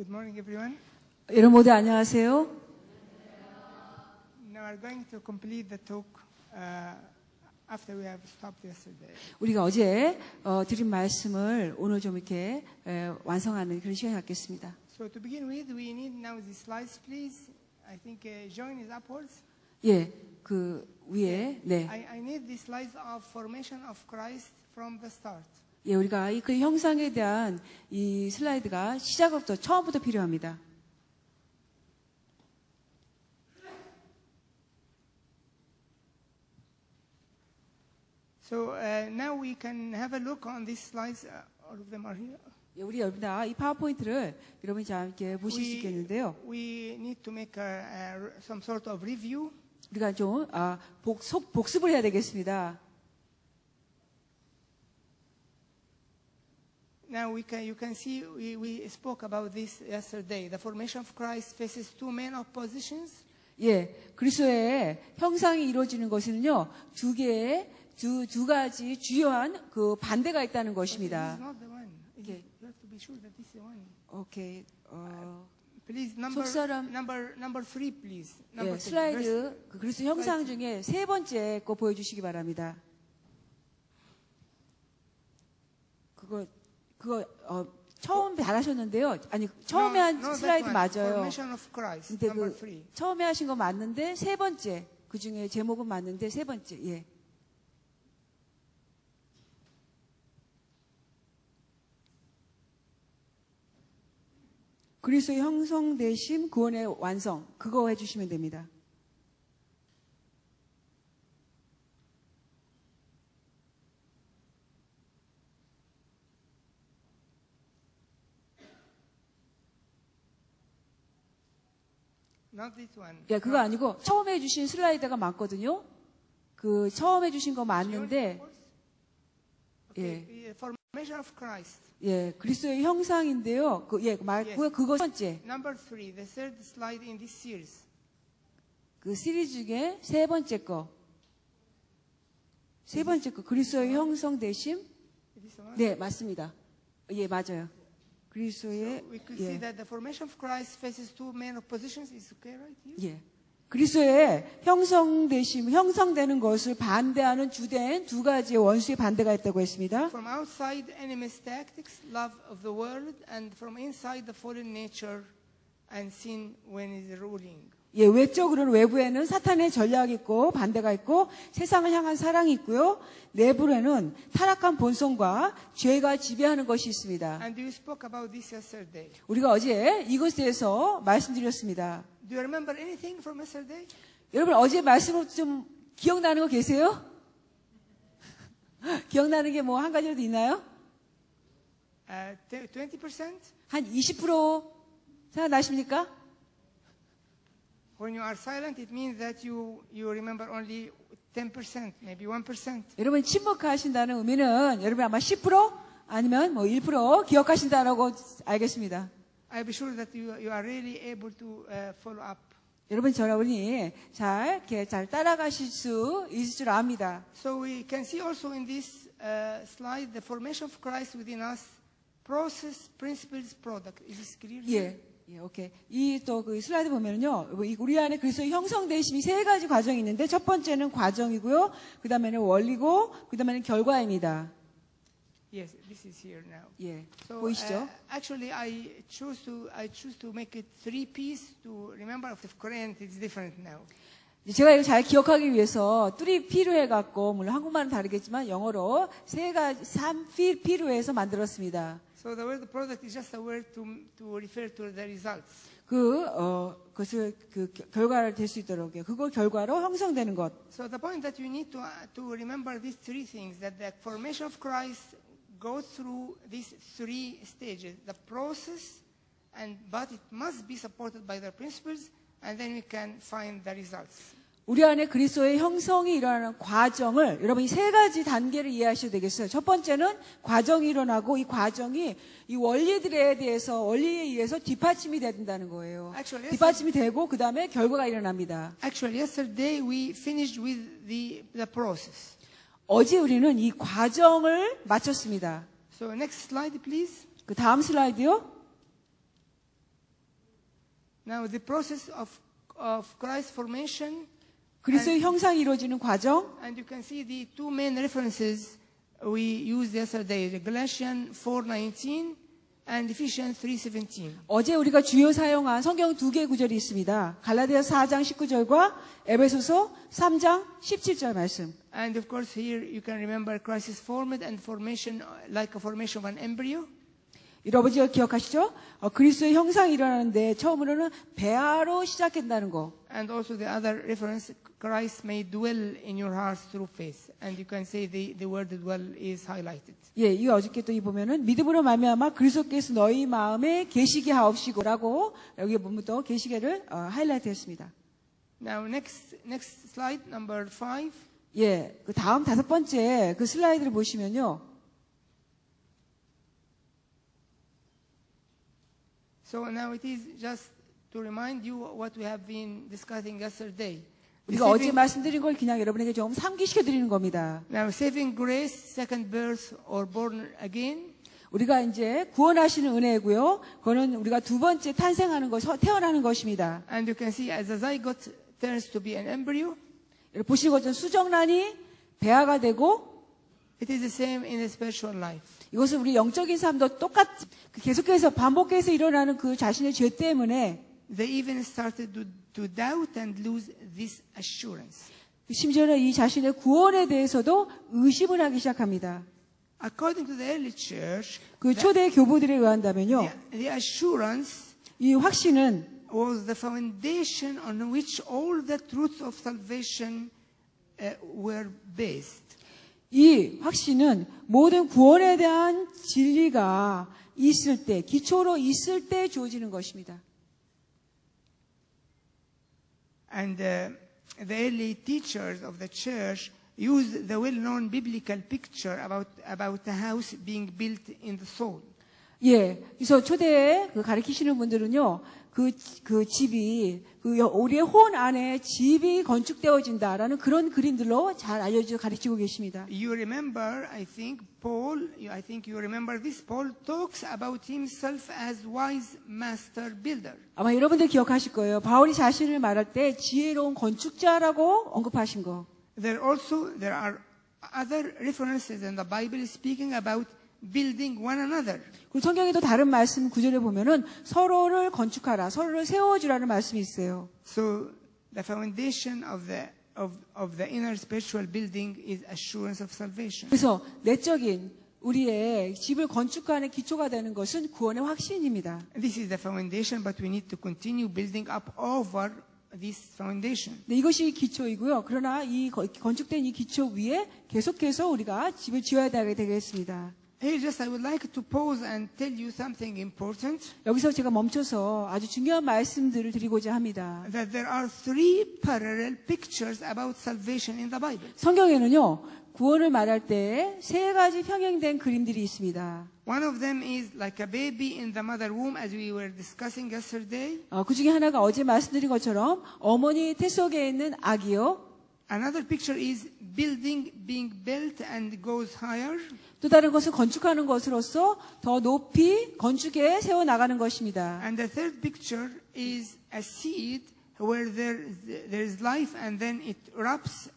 Good morning, everyone. 여러분 모두 안녕하세요. Now we're going to complete the talk after we have stopped yesterday. 우리가 어제 드린 말씀을 오늘 좀 이렇게 완성하는 그런 시간을 갖겠습니다. So to begin with, we need now the slides, please. I think Join is upwards. 예, 그 위에 네. I need the slides of formation of Christ from the start. 예, 우리가 그 형상에 대한 이 슬라이드가 시작부터 처음부터 필요합니다. So now we can have a look on these slides. All of them are here. 예, 우리 여러분 다 이 파워포인트를 여러분이 잘 이렇게 보실 수 있겠는데요. We need to make some sort of review. 우리가 좀 복습을 해야 되겠습니다. Now you can see we spoke about this yesterday. The formation of Christ faces two main oppositions. 예, 그리스도의 형상이 이루어지는 것은요 두 가지 주요한 그 반대가 있다는 것입니다. This is not the one. You have to be sure that this is the one. 오케이. Please 속사람 number 3, please. 예, 슬라이드 그 그리스도 형상 중에 세 번째 거 보여주시기 바랍니다. 그거 처음 잘하셨는데요. 아니 처음에 한 슬라이드 맞아요. 근데 그 처음에 하신 거 맞는데 세 번째 그 중에 제목은 맞는데 세 번째 예. 그리스도의 형성되심 구원의 완성 그거 해주시면 됩니다. Not this one. 예, 그거 아니고 처음에 해주신 슬라이드가 맞거든요. 그 처음 해주신 거 맞는데 Okay. Formation of Christ. 예, 그리스도의 형상인데요. 맞고요. 그거 첫 번째. Number 3, the third slide in this series. 그 시리즈 중에 세 번째 거. 세 번째 거. 그리스도의 형성되심. 네, 맞습니다. 예, 맞아요. 그리스도의 We could see that the formation of Christ faces two main oppositions. Is okay, right? 예. 그리스도의 형성되는 것을 반대하는 주된 두 가지의 원수의 반대가 있다고 했습니다. From outside, enemy's tactics, love of the world, and from inside, the fallen nature and sin when is ruling. 예, 외적으로는 외부에는 사탄의 전략이 있고 반대가 있고 세상을 향한 사랑이 있고요. 내부에는 타락한 본성과 죄가 지배하는 것이 있습니다. And you spoke about this yesterday. 우리가 어제 이것에 대해서 말씀드렸습니다. Do you remember anything from yesterday? 여러분 어제 말씀으로 좀 기억나는 거 계세요? 기억나는 게 뭐 한 가지라도 있나요? 20%? 한 20% 생각나십니까? When you are silent, it means that you remember only 10%, maybe 1%. 여러분 침묵하신다는 의미는 여러분 아마 10% 아니면 뭐 1% 기억하신다라고 알겠습니다. I'll be sure that you are really able to follow up. 여러분 여러분이 잘 따라가실 수 있을 줄 압니다. So we can see also in this slide the formation of Christ within us, process, principles, product. Is this clear? 예, 오케이. 이 또 그 슬라이드 보면은요, 우리 안에 그리스도의 형성되심이 세 가지 과정이 있는데 첫 번째는 과정이고요, 그 다음에는 원리고, 그 다음에는 결과입니다. Yes, this is here now. 예, So 보이시죠? actually, I choose to make it 3 pieces to remember. Of Korean, it's different now. 제가 이거 잘 기억하기 위해서 뚜리 필요해갖고 물론 한국말은 다르겠지만 영어로 세 가지 3필 필요해서 만들었습니다. So the word product is just a word to refer to the results. 그것을 결과를 될 수 있도록요. 그거 결과로 형성되는 것. So the point that you need to remember these 3 things, that the formation of Christ goes through these 3 stages, the process, but it must be supported by the principles, and then we can find the results. 우리 안에 그리스도의 형성이 일어나는 과정을 여러분이 세 가지 단계를 이해하셔야 되겠어요. 첫 번째는 과정이 일어나고 이 과정이 이 원리에 의해서 뒷받침이 된다는 거예요. 뒷받침이 되고 그 다음에 결과가 일어납니다. Actually, yesterday we finished with the process. 어제 우리는 이 과정을 마쳤습니다. So next slide, please. 그 다음 슬라이드요. Now, the process of Christ formation, 그리스도의 형상이 이루어지는 과정, and you can see the two main references we used yesterday, Galatians 4:19 and Ephesians 3:17. 어제 우리가 주요 사용한 성경 두 개의 구절이 있습니다. 갈라디아서 4장 19절과 에베소서 3장 17절 말씀. And of course, here you can remember Christ is formed and formation like a formation of an embryo. 여러분이 기억하시죠? 그리스도의 형상이 일어나는데 처음으로는 배아로 시작한다는 거. And also the other reference, Christ may dwell in your hearts through faith. And you can say the word dwell is highlighted. 예, 이 어저께 또 이 보면은 믿음으로 말미암아 그리스도께서 너희 마음에 계시게 하옵시고라고 여기 보면 또 계시게를 하이라이트했습니다. Now next slide, number 5. 예, 그 다음 다섯 번째 그 슬라이드를 보시면요. So now it is just to remind you what we have been discussing yesterday. 우리가 어제 말씀드린 걸 그냥 여러분에게 좀 상기시켜 드리는 겁니다. Now saving grace, second birth or born again. 우리가 이제 구원하시는 은혜고요. 그거는 우리가 두 번째 탄생하는 것, 태어나는 것입니다. And you can see as a zygote turns to be an embryo. 보시는 것처럼 수정란이 배아가 되고 It is the same in the spiritual life. 이것은 우리 영적인 삶도 똑같이 계속해서 반복해서 일어나는 그 자신의 죄 때문에 They even started to doubt and lose this assurance. 심지어는 이 자신의 구원에 대해서도 의심을 하기 시작합니다. According to the early church, 그 초대 교부들에 의한다면요. the assurance 이 확신은 was the foundation on which all the truths of salvation were based. 이 확신은 모든 구원에 대한 진리가 있을 때, 기초로 있을 때 주어지는 것입니다. And the early teachers of the church used the well-known biblical picture about a house being built in the soul. 예, 그래서 초대에 그 가르치시는 분들은요, 그 집이, 우리의 혼 안에 집이 건축되어진다라는 그런 그림들로 잘 알려져 가르치고 계십니다. You remember, I think you remember this. Paul talks about himself as wise master builder. 아마 여러분들 기억하실 거예요. 바울이 자신을 말할 때 지혜로운 건축자라고 언급하신 거. There are other references in the Bible speaking about building one another. 그리고 성경에도 다른 말씀 구절에 보면은 서로를 건축하라, 서로를 세워주라는 말씀이 있어요. So the foundation of the inner spiritual building is assurance of salvation. 그래서 내적인 우리의 집을 건축하는 기초가 되는 것은 구원의 확신입니다. This is the foundation, but we need to continue building up over this foundation. 네, 이것이 기초이고요. 그러나 이 건축된 이 기초 위에 계속해서 우리가 집을 지어야 되겠습니다. Here, just I would like to pause and tell you something important. 여기서 제가 멈춰서 아주 중요한 말씀들을 드리고자 합니다. That there are three parallel pictures about salvation in the Bible. 성경에는요, 구원을 말할 때 세 가지 평행된 그림들이 있습니다. One of them is like a baby in the mother womb, as we were discussing yesterday. 그 중에 하나가 어제 말씀드린 것처럼 어머니 태 속에 있는 아기요. Another picture is building being built and goes higher. 또 다른 것은 건축하는 것으로서 더 높이 건축에 세워나가는 것입니다. And the third picture is a seed where there is life and then it erupts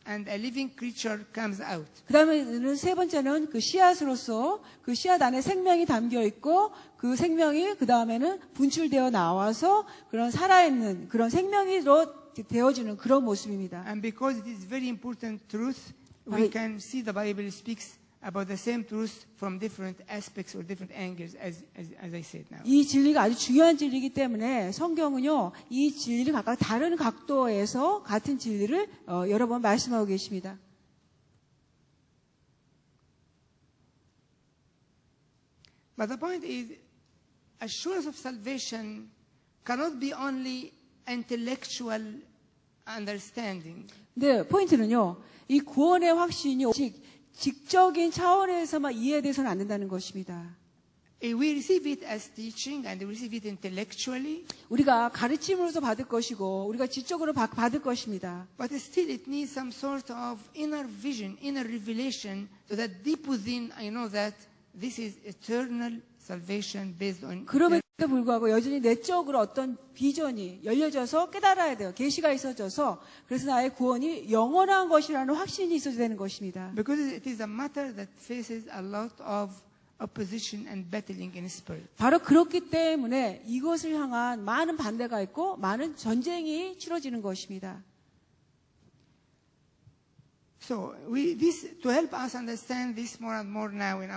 and a living creature comes out. 그 다음에는 세 번째는 그 씨앗으로서 그 씨앗 안에 생명이 담겨 있고 그 생명이 그 다음에는 분출되어 나와서 그런 살아있는 그런 생명이로 되어지는 그런 모습입니다. And because it is very important truth, we can see the Bible speaks about the same truth from different aspects or different angles, as I said now. 이 진리가 아주 중요한 진리이기 때문에 성경은요, 이 진리를 각각 다른 각도에서 같은 진리를 여러 번 말씀하고 계십니다. But the point is, assurance of salvation cannot be only intellectual understanding. 네, 포인트는요, 이 구원의 확신이 오직 직적인 차원에서만 이해돼서는 안 된다는 것입니다. We receive it as teaching and we receive it intellectually. 우리가 가르침으로서 받을 것이고 우리가 지적으로 받을 것입니다. But still it needs some sort of inner vision, inner revelation, so that deep within I know that this is eternal salvation based on 그럼에도 불구하고 여전히 내적으로 어떤 비전이 열려져서 깨달아야 돼요. 계시가 있어져서 그래서 나의 구원이 영원한 것이라는 확신이 있어야 되는 것입니다. Because it is a matter that faces a lot of opposition and battling in spirit. 바로 그렇기 때문에 이것을 향한 많은 반대가 있고 많은 전쟁이 치러지는 것입니다. So to help us understand this more and more now in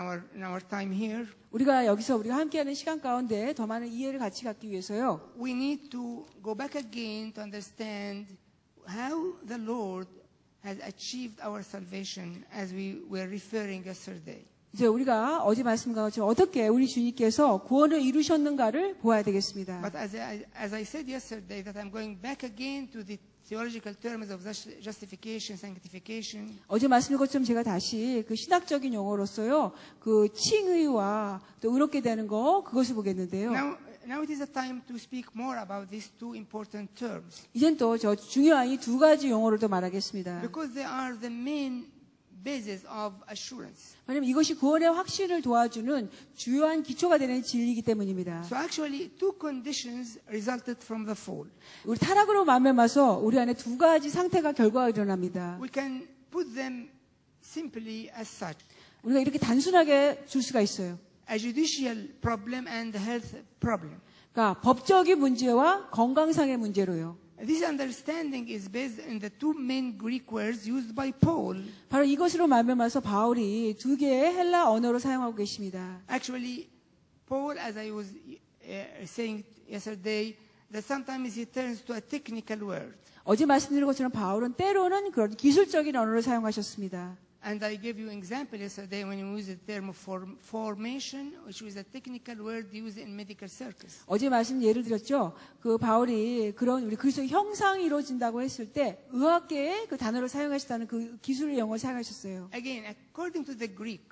our time here, 우리가 함께하는 시간 가운데 더 많은 이해를 같이 갖기 위해서요. we need to go back again to understand how the Lord has achieved our salvation as we were referring yesterday. 이제 우리가 어제 말씀과 같이 어떻게 우리 주님께서 구원을 이루셨는가를 보아야 되겠습니다. But as I said yesterday, that I'm going back again to the theological terms of justification, sanctification. 어제 말씀드린 것처럼 제가 다시 그 신학적인 용어로서요, 그 칭의와 또 의롭게 되는 거 그것을 보겠는데요. Now it is a time to speak more about these two important terms. 이젠 또 저 중요한 이 두 가지 용어를 또 말하겠습니다. Because they are the main basis of assurance. 왜냐하면 이것이 구원의 확신을 도와주는 주요한 기초가 되는 진리이기 때문입니다. So actually, two conditions resulted from the fall. 우리 타락으로 만면마서 우리 안에 두 가지 상태가 결과가 일어납니다. We can put them simply as such: 우리가 이렇게 단순하게 줄 수가 있어요. a judicial problem and a health problem. 그러니까 법적인 문제와 건강상의 문제로요. This understanding is based on the two main Greek words used by Paul. 바로 이것으로 말미암아서 바울이 두 개의 헬라 언어로 사용하고 계십니다. Actually, Paul, as I was saying yesterday, that sometimes he turns to a technical word. 어제 말씀드린 것처럼 바울은 때로는 그런 기술적인 언어를 사용하셨습니다. And I gave you an example yesterday when you used the term of formation, which was a technical word used in medical circles. 어제 말씀 예를 들었죠. 그 바울이 그런 우리 그리스도의 형상이 이루어진다고 했을 때 의학계의 그 단어를 사용하셨다는 그 기술의 용어를 사용하셨어요. Again, according to the Greek,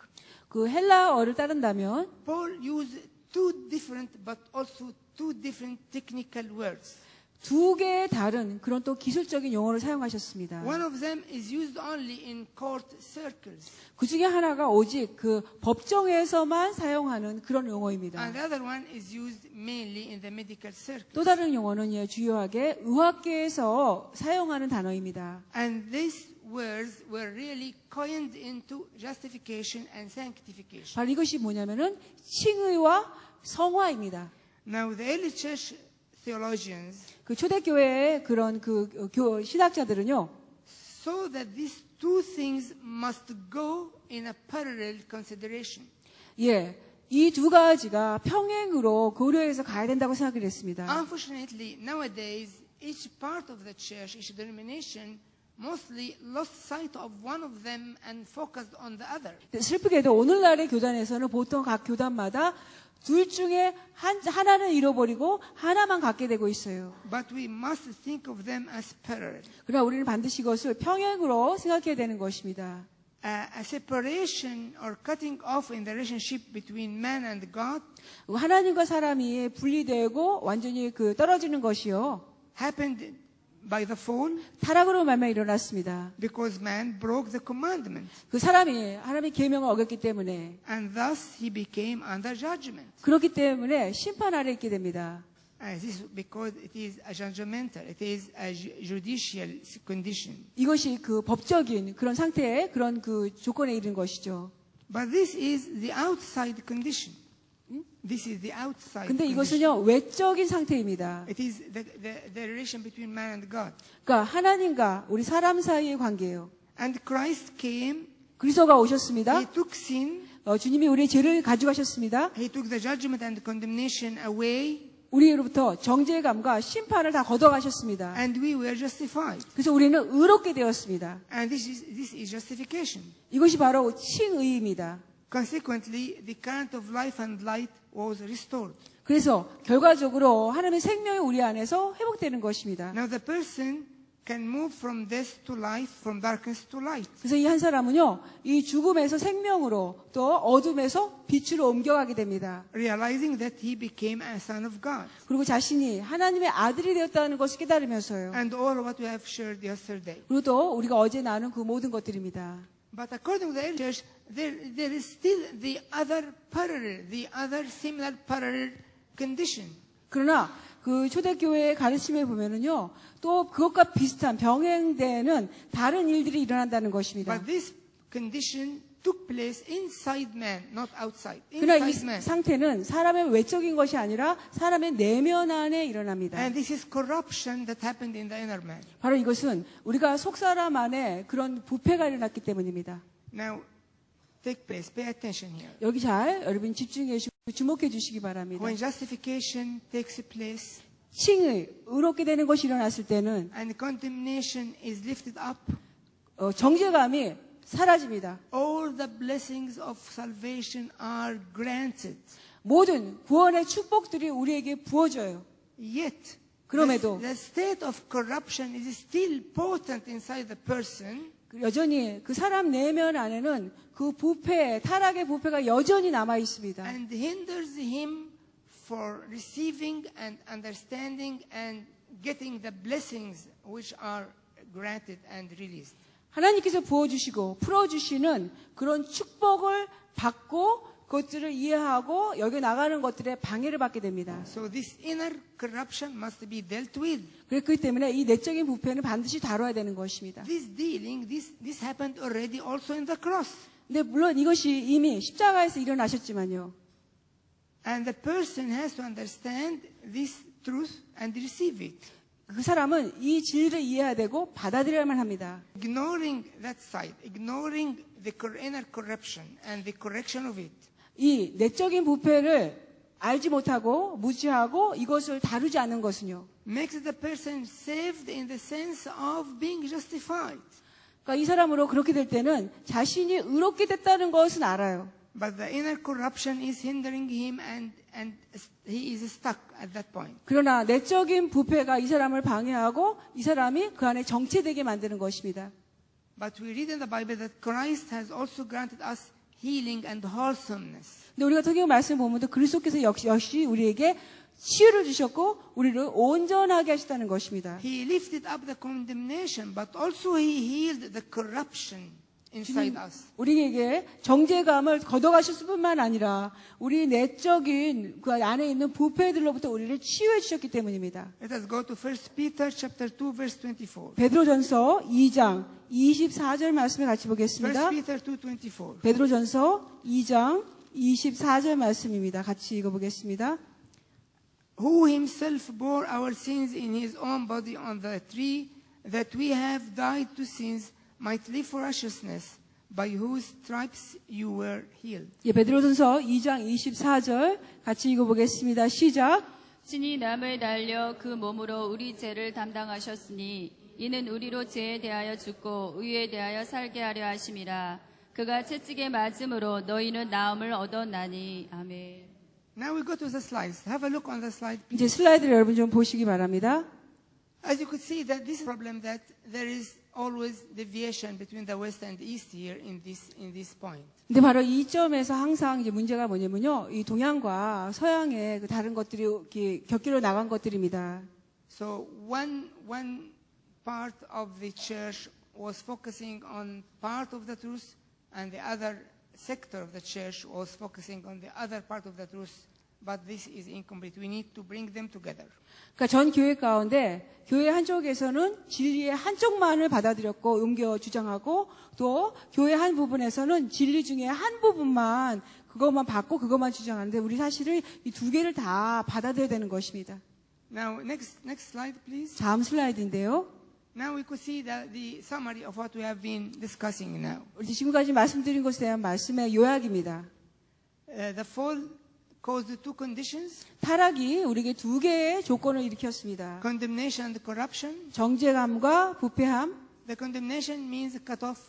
그 헬라어를 따른다면 Paul used two different but also two different technical words. 두 개의 다른 그런 또 기술적인 용어를 사용하셨습니다. One of them is used only in court circles. 그 중에 하나가 오직 그 법정에서만 사용하는 그런 용어입니다. And the other one is used mainly in the medical circle. 또 다른 용어는 주요하게 의학계에서 사용하는 단어입니다. And these words were really coined into justification and sanctification. 바로 이것이 뭐냐면은 칭의와 성화입니다. Now the early church theologians 그 초대교회의 그런 그 신학자들은요, saw that these two things must go in a parallel consideration. 예, 이 두 가지가 평행으로 고려해서 가야 된다고 생각을 했습니다. Unfortunately, nowadays, each part of the church, each denomination, mostly lost sight of one of them and focused on the other. 슬프게도 오늘날의 교단에서는 보통 각 교단마다 둘 중에 하나는 잃어버리고 하나만 갖게 되고 있어요. But we must think of them as parallel. 그러나 우리는 반드시 이것을 평행으로 생각해야 되는 것입니다. A separation or cutting off in the relationship between man and God 하나님과 사람이 분리되고 완전히 그 떨어지는 것이요. happened by the fall 타락으로 말미암아 일어났습니다. because man broke the commandment. 그 사람이 하나님의 계명을 어겼기 때문에 And thus he became under judgment. 그렇기 때문에 심판 아래 있게 됩니다. This is because it is a judgmental, it is a judicial condition. 이것이 그 법적인 그런 상태의 그런 그 조건에 이르는 것이죠. But this is the outside condition. This is the outside 근데 condition. 이것은요, 외적인 상태입니다. It is the relation between man and God. 그러니까 하나님과 우리 사람 사이의 관계예요. And Christ came, 그리스도가 오셨습니다. he took sin, 주님이 우리의 죄를 가져가셨습니다. he took the judgment and condemnation away, 우리로부터 정죄감과 심판을 다 걷어가셨습니다. and we were justified. 그래서 우리는 의롭게 되었습니다. And this is justification. 이것이 바로 칭의입니다. Consequently, the current of life and light was restored. 그래서 결과적으로 하나님의 생명이 우리 안에서 회복되는 것입니다. Now the person can move from death to life, from darkness to light. 그래서 이 한 사람은요, 이 죽음에서 생명으로 또 어둠에서 빛으로 옮겨가게 됩니다. Realizing that he became a son of God. 그리고 자신이 하나님의 아들이 되었다는 것을 깨달으면서요. And all what we have shared yesterday. 그리고 또 우리가 어제 나눈 그 모든 것들입니다. But according to the early church, there is still the other parallel, the other similar parallel condition. 그러나 그 초대교회의 가르침에 보면은요, 또 그것과 비슷한 병행되는 다른 일들이 일어난다는 것입니다. But this condition took place inside man, not outside. 그러나 이 Inside man. 상태는 사람의 외적인 것이 아니라 사람의 내면 안에 일어납니다. And this is corruption that happened in the inner man. 바로 이것은 우리가 속사람 안에 그런 부패가 일어났기 때문입니다. Now, take place. Pay attention here. 여기 잘 여러분 집중해 주시고 주목해 주시기 바랍니다. When justification takes place 칭의, 의롭게 되는 것이 일어났을 때는 and condemnation is lifted up, 정죄감이 사라집니다. all the blessings of salvation are granted. 모든 구원의 축복들이 우리에게 부어져요. Yet, 그럼에도 the state of corruption is still potent inside the person, 여전히 그 사람 내면 안에는 그 부패, 타락의 부패가 여전히 남아 있습니다. and hinders him for receiving and understanding and getting the blessings which are granted and released. 하나님께서 부어주시고 풀어주시는 그런 축복을 받고 그것들을 이해하고 여기 나가는 것들에 방해를 받게 됩니다. So this inner corruption must be dealt with. 그렇기 때문에 이 내적인 부패는 반드시 다뤄야 되는 것입니다. This dealing, this happened already also in the cross. 근데 물론 이것이 이미 십자가에서 일어나셨지만요. And the person has to understand this truth and receive it. 그 사람은 이 진리를 이해해야 되고 받아들여야만 합니다. Ignoring that side, ignoring the inner corruption and the correction of it, 이 내적인 부패를 알지 못하고 무시하고 이것을 다루지 않는 것은요. makes the person saved in the sense of being justified. 그러니까 이 사람으로 그렇게 될 때는 자신이 의롭게 됐다는 것은 알아요. But the inner corruption is hindering him and he is stuck at that point. 그러나 내적인 부패가 이 사람을 방해하고 이 사람이 그 안에 정체되게 만드는 것입니다. But we read in the Bible that Christ has also granted us healing and wholesomeness. 근데 우리가 성경 말씀 보면 그리스도께서 역시 우리에게 치유를 주셨고 우리를 온전하게 하셨다는 것입니다. He lifted up the condemnation, but also he healed the corruption inside us. 우리에게 정죄감을 걷어가셨을 뿐만 아니라 우리 내적인 그 안에 있는 부패들로부터 우리를 치유해 주셨기 때문입니다. Let us go to 1 Peter chapter 2 verse 24. 베드로전서 2장 24절 말씀을 같이 1 보겠습니다. Peter 2:24. 베드로전서 2장 24절 말씀입니다. 같이 읽어보겠습니다. Who himself bore our sins in his own body on the tree, that we have died to sins, might live for righteousness, by whose stripes you were healed. 예, 베드로전서 2장 24절 같이 읽어보겠습니다. 시작. 친히 남을 달려 그 몸으로 우리 죄를 담당하셨으니 이는 우리로 죄에 대하여 죽고 의에 대하여 살게 하려 하심이라. 그가 채찍에 맞음으로 너희는 나음을 얻었나니. 아멘. Now we go to the slides. Have a look on the slide. 이제 슬라이드를 여러분 좀 보시기 바랍니다. As you could see, that this problem that there is always deviation between the west and east here in this point. 근데 바로 이 점에서 항상 이제 문제가 뭐냐면요, 이 동양과 서양의 그 다른 것들이 이렇게 격기로 나간 것들입니다. So one part of the church was focusing on part of the truth, and the other sector of the church was focusing on the other part of the truth. But this is incomplete. We need to bring them together. 그러니까 전 교회 가운데 교회 한쪽에서는 진리의 한쪽만을 받아들였고 옮겨 주장하고 또 교회 한 부분에서는 진리 중에 한 부분만 그것만 받고 그것만 주장하는데 우리 사실은 이 두 개를 다 받아들여야 되는 것입니다. Now, next slide, please. 다음 슬라이드인데요. Now we could see the summary of what we have been discussing now. 우리 지금까지 말씀드린 것에 대한 말씀의 요약입니다. The fall caused two conditions: 타락이 우리에게 두 개의 조건을 일으켰습니다. condemnation and corruption. 정죄감과 부패함. The condemnation means cut off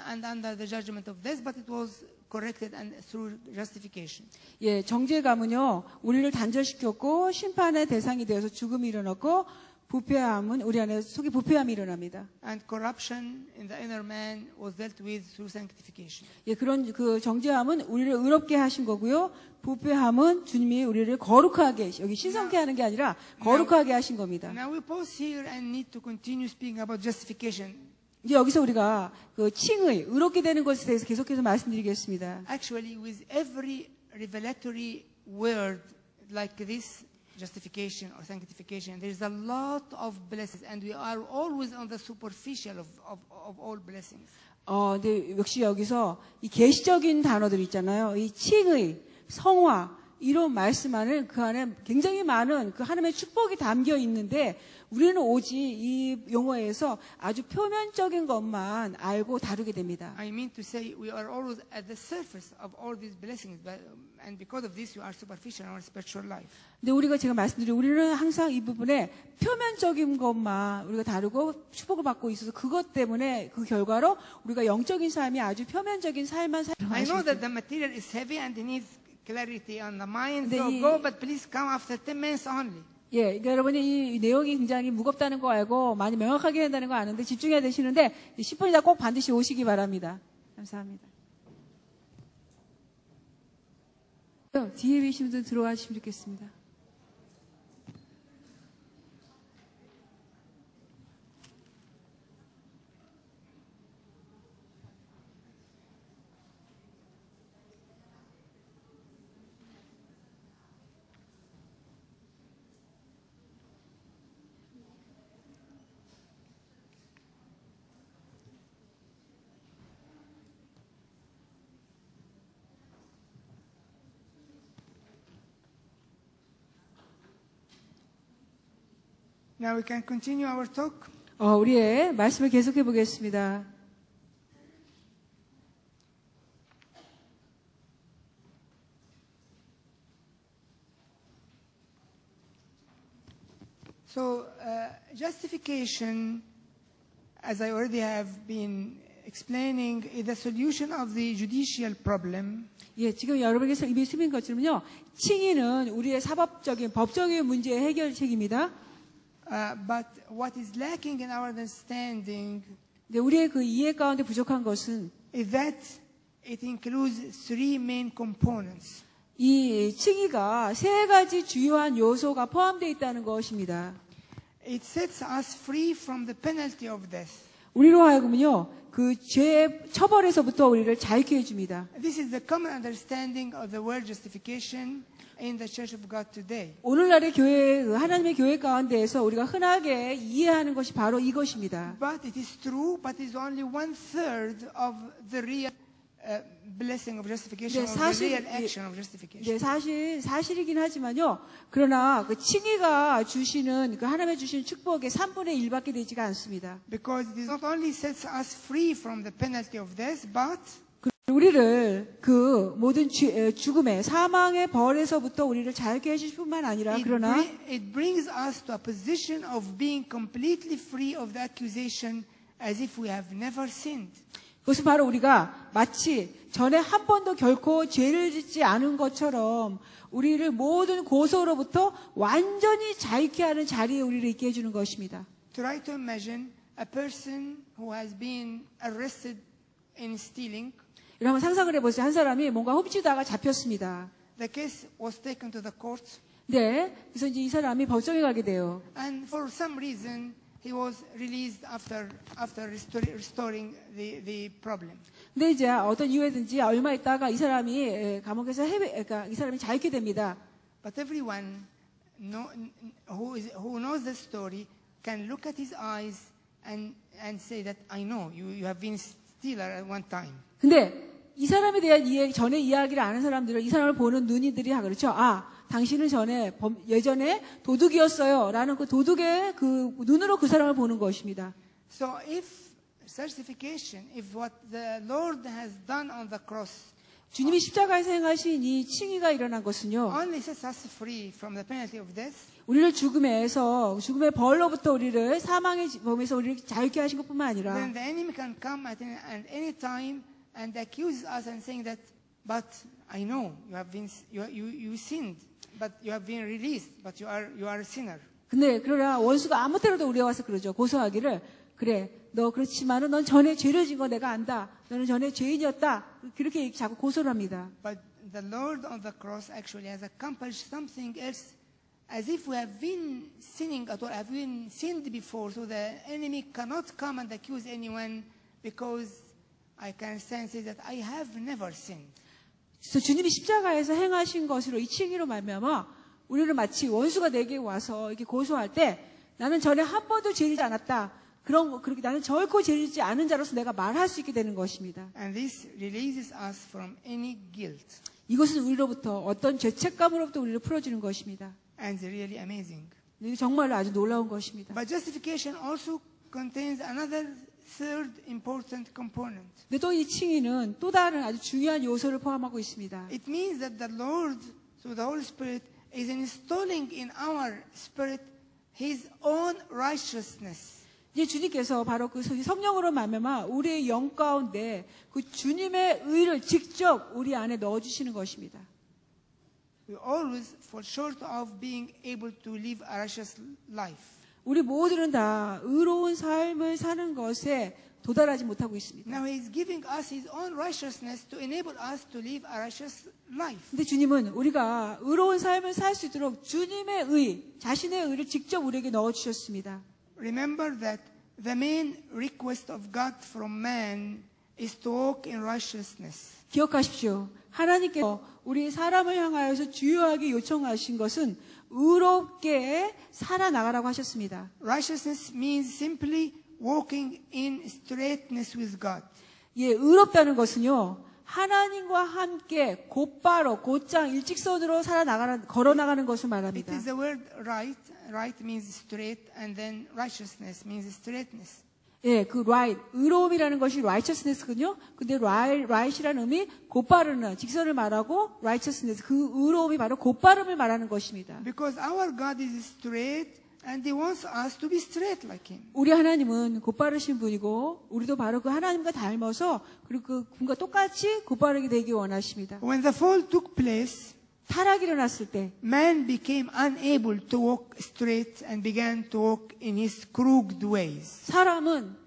and under the judgment of death, but it was corrected and through justification. 예, 정죄감은요, 우리를 단절시켰고 심판의 대상이 되어서 죽음이 일어났고 부패함은 우리 안에 속에 부패함이 일어납니다. And corruption in the inner man was dealt with through sanctification. 예, 그런 그 정죄함은 우리를 의롭게 하신 거고요. 부패함은 주님이 우리를 거룩하게 여기 신성케 하는 게 아니라 거룩하게 하신 겁니다. Now we pause here and need to continue speaking about justification. 이제 여기서 우리가 그 칭의, 의롭게 되는 것에 대해서 계속해서 말씀드리겠습니다. Actually, with every revelatory word like this justification or sanctification, there is a lot of blessings, and we are always on the superficial of all blessings. 근데 역시 여기서 이 계시적인 단어들 있잖아요. 이 칭의, 성화, 이런 말씀 안에 그 안에 굉장히 많은 그 하나님의 축복이 담겨 있는데 우리는 오직 이 용어에서 아주 표면적인 것만 알고 다루게 됩니다. I mean to say we are always at the surface of all these blessings, and because of this, we are superficial in our spiritual life. 근데 우리가 제가 말씀드린 우리는 항상 이 부분에 표면적인 것만 우리가 다루고 축복을 받고 있어서 그것 때문에 그 결과로 우리가 영적인 삶이 아주 표면적인 삶만 I know 살아가시고 that the material is heavy and it needs clarity on the mind. So The- go, but please come after 10 minutes only. 예, 그러니까 여러분이 이 내용이 굉장히 무겁다는 거 알고 많이 명확하게 한다는 거 아는데 집중해야 되시는데 10분이다 꼭 반드시 오시기 바랍니다. 감사합니다. 뒤에 계신 분들 들어와 주시면 좋겠습니다. Now we can continue our talk. 우리의 말씀을 계속해 보겠습니다. So justification, as I already have been explaining, is the solution of the judicial problem. 예, 지금 여러분께서 이미 쓰신 것처럼요. 칭의는 우리의 사법적인 법적인 문제의 해결책입니다. But what is lacking in our understanding 근데 우리의 그 이해 가운데 부족한 것은 is that it includes three main components. 이 칭의가 세 가지 주요한 요소가 포함되어 있다는 것입니다. It sets us free from the penalty of death. 우리로 하여금요, 그 죄의 처벌에서부터 우리를 자유케 해줍니다. This is the common understanding of the word justification in the Church of God today. 오늘날의 교회, 하나님의 교회 가운데에서 우리가 흔하게 이해하는 것이 바로 이것입니다. But it is true, but it is only 1/3 of the real blessing of justification, 네, or the 사실- real action of justification. 네, 사실이긴 하지만요. 그러나 그 칭의가 주시는, 그 하나님의 주시는 축복의 3분의 1밖에 되지가 않습니다. Because it is not only sets us free from the penalty of death, but 우리를 그 모든 죽음의 사망의 벌에서부터 우리를 자유케 해주실 뿐만 아니라 그러나 it brings us to a position of being completely free of the accusation as if we have never sinned. 그것은 바로 우리가 마치 전에 한 번도 결코 죄를 짓지 않은 것처럼 우리를 모든 고소로부터 완전히 자유케 하는 자리에 우리를 있게 해주는 것입니다. Try to imagine a person who has been arrested in stealing. 여러분 상상을 해보세요. 한 사람이 뭔가 훔치다가 잡혔습니다. The case was taken to the court, 네, 그래서 이제 이 사람이 법정에 가게 돼요. and for some reason he was released after restoring the problem. 근데 이제 어떤 이유에든지 얼마 있다가 이 사람이 감옥에서 그러니까 이 사람이 자유케 됩니다. But everyone who knows the story can look at his eyes and say that I know you have been stealer at one time. 근데 이 사람에 대한 전에 이야기를 아는 사람들은 이 사람을 보는 눈이들이 다 그렇죠. 당신은 예전에 도둑이었어요. 라는 그 도둑의 그 눈으로 그 사람을 보는 것입니다. So if certification, if what the Lord has done on the cross 주님이 십자가에서 행하신 이 칭의가 일어난 것은요. only sets us free from the penalty of death, 우리를 죽음의 벌로부터 우리를 사망의 범에서 우리를 자유케 하신 것뿐만 아니라 then the enemy can come at any time and accuse us and saying that, but I know you sinned, but you have been released, but you are a sinner. 근데 그러나 원수가 아무 때라도 우리에 와서 그러죠. 고소하기를 그래 너 그렇지만은 넌 전에 죄를 진 거 내가 안다. 너는 전에 죄인이었다. 그렇게 자꾸 고소를 합니다. But the Lord on the cross actually has accomplished something else, as if we have been sinning at all, have been sinned before, so the enemy cannot come and accuse anyone, because I can say that I have never sinned. 그래서 주님이 십자가에서 행하신 것으로 이 칭의로 말미암아 우리는 마치 원수가 내게 와서 이렇게 고소할 때 나는 전에 한 번도 죄짓지 않았다. 그렇게 나는 결코 죄짓지 않은 자로서 내가 말할 수 있게 되는 것입니다. And this releases us from any guilt. 이것은 우리로부터 어떤 죄책감으로부터 우리를 풀어주는 것입니다. And it's really amazing. 이게 정말로 아주 놀라운 것입니다. But justification also contains another third important component. 근데 또 이 칭의는 또 다른 아주 중요한 요소를 포함하고 있습니다. It means that the Lord, through the Holy Spirit, is installing in our spirit His own righteousness. 이제 주님께서 바로 그 성령으로 말미암아 우리의 영 가운데 그 주님의 의를 직접 우리 안에 넣어주시는 것입니다. We always fall short of being able to live a righteous life. 우리 모두는 다 의로운 삶을 사는 것에 도달하지 못하고 있습니다. Now He is giving us His own righteousness to enable us to live a righteous life. 근데 주님은 우리가 의로운 삶을 살 수 있도록 주님의 의, 자신의 의를 직접 우리에게 넣어주셨습니다. Remember that the main request of God from man is to walk in righteousness. 기억하십시오. 하나님께서 우리 사람을 향하여서 주요하게 요청하신 것은 의롭게 살아나가라고 하셨습니다. Righteousness means simply walking in straightness with God. 예, 의롭다는 것은요, 하나님과 함께 곧바로, 곧장, 일직선으로 걸어나가는 것을 It 말합니다. is the word right. Right means straight, and then righteousness means straightness. 예, 그 right, 의로움이라는 것이 righteousness군요. 근데 right이라는 의미, 곧바르는, 직선을 말하고 righteousness, 그 의로움이 바로 곧바름을 말하는 것입니다. Because our God is straight, and He wants us to be straight like Him. 우리 하나님은 곧바르신 분이고, 우리도 바로 그 하나님과 닮아서, 그리고 그 분과 똑같이 곧바르게 되기 원하십니다. When the fall took place, 타락이 일어났을 때, man became unable to walk straight and began to walk in his crooked ways. 사람은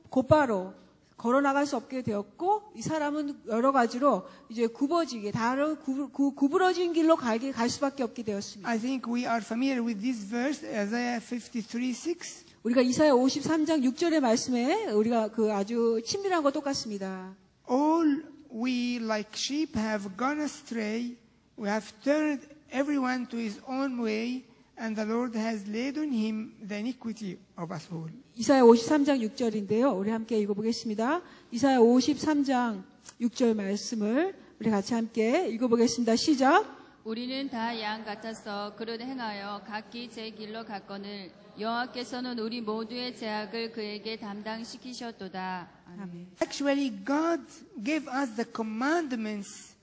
곧바로 걸어나갈 수 없게 되었고, 이 사람은 여러 가지로 이제 굽어지게, 다른 구부러진 길로 갈 수밖에 없게 되었습니다. I think we are familiar with this verse, Isaiah 53:6. 우리가 이사야 53장 6절의 말씀에 우리가 그 아주 친밀한 거 똑같습니다. All we like sheep have gone astray. We have turned everyone to his own way, and the Lord has laid on him the iniquity of us all. 이사야 53장 6절인데요. 우리 함께 읽어보겠습니다. 이사야 53장 6절 말씀을 우리 같이 함께 읽어보겠습니다. 시작. 우리는 다 양 같아서 그릇 행하여 각기 제 길로 갔거늘 여호와께서는 우리 모두의 죄악을 그에게 담당시키셨도다. 아멘. Actually, God gave us the commandments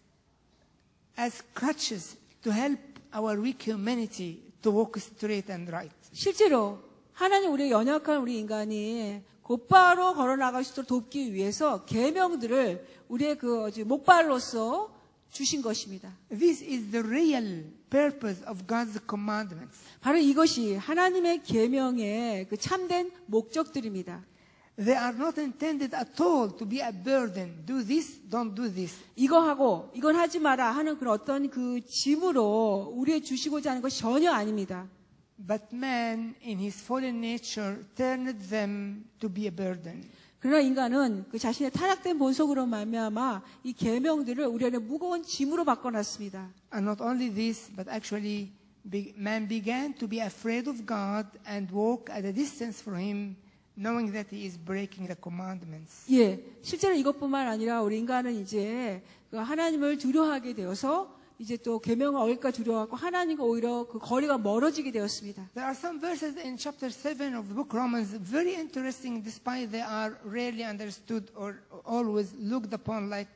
as crutches to help our weak humanity to walk straight and right. 실제로 하나님 우리의 연약한 우리 인간이 곧바로 걸어나갈 수 있도록 돕기 위해서 계명들을 우리의 그 목발로서 주신 것입니다. This is the real purpose of God's commandments. 바로 이것이 하나님의 계명의 그 참된 목적들입니다. They are not intended at all to be a burden. Do this, don't do this. 이거 하고 이건 하지 마라 하는 그런 어떤 그 짐으로 우리에 주시고자 하는 것이 전혀 아닙니다. But man, in his fallen nature, turned them to be a burden. 그러나 인간은 그 자신의 타락된 본성으로 말미암아 이 계명들을 우리 안에 무거운 짐으로 바꿔놨습니다. And not only this, but actually man began to be afraid of God and walk at a distance from Him, knowing that He is breaking the commandments. 예, 실제로 이것뿐만 아니라 우리 인간은 이제 그 하나님을 두려워하게 되어서 이제 또 계명을 어길까 두려워하고 하나님과 오히려 그 거리가 멀어지게 되었습니다. There are some verses in chapter 7 of the book Romans very interesting, despite they are rarely understood or always looked upon like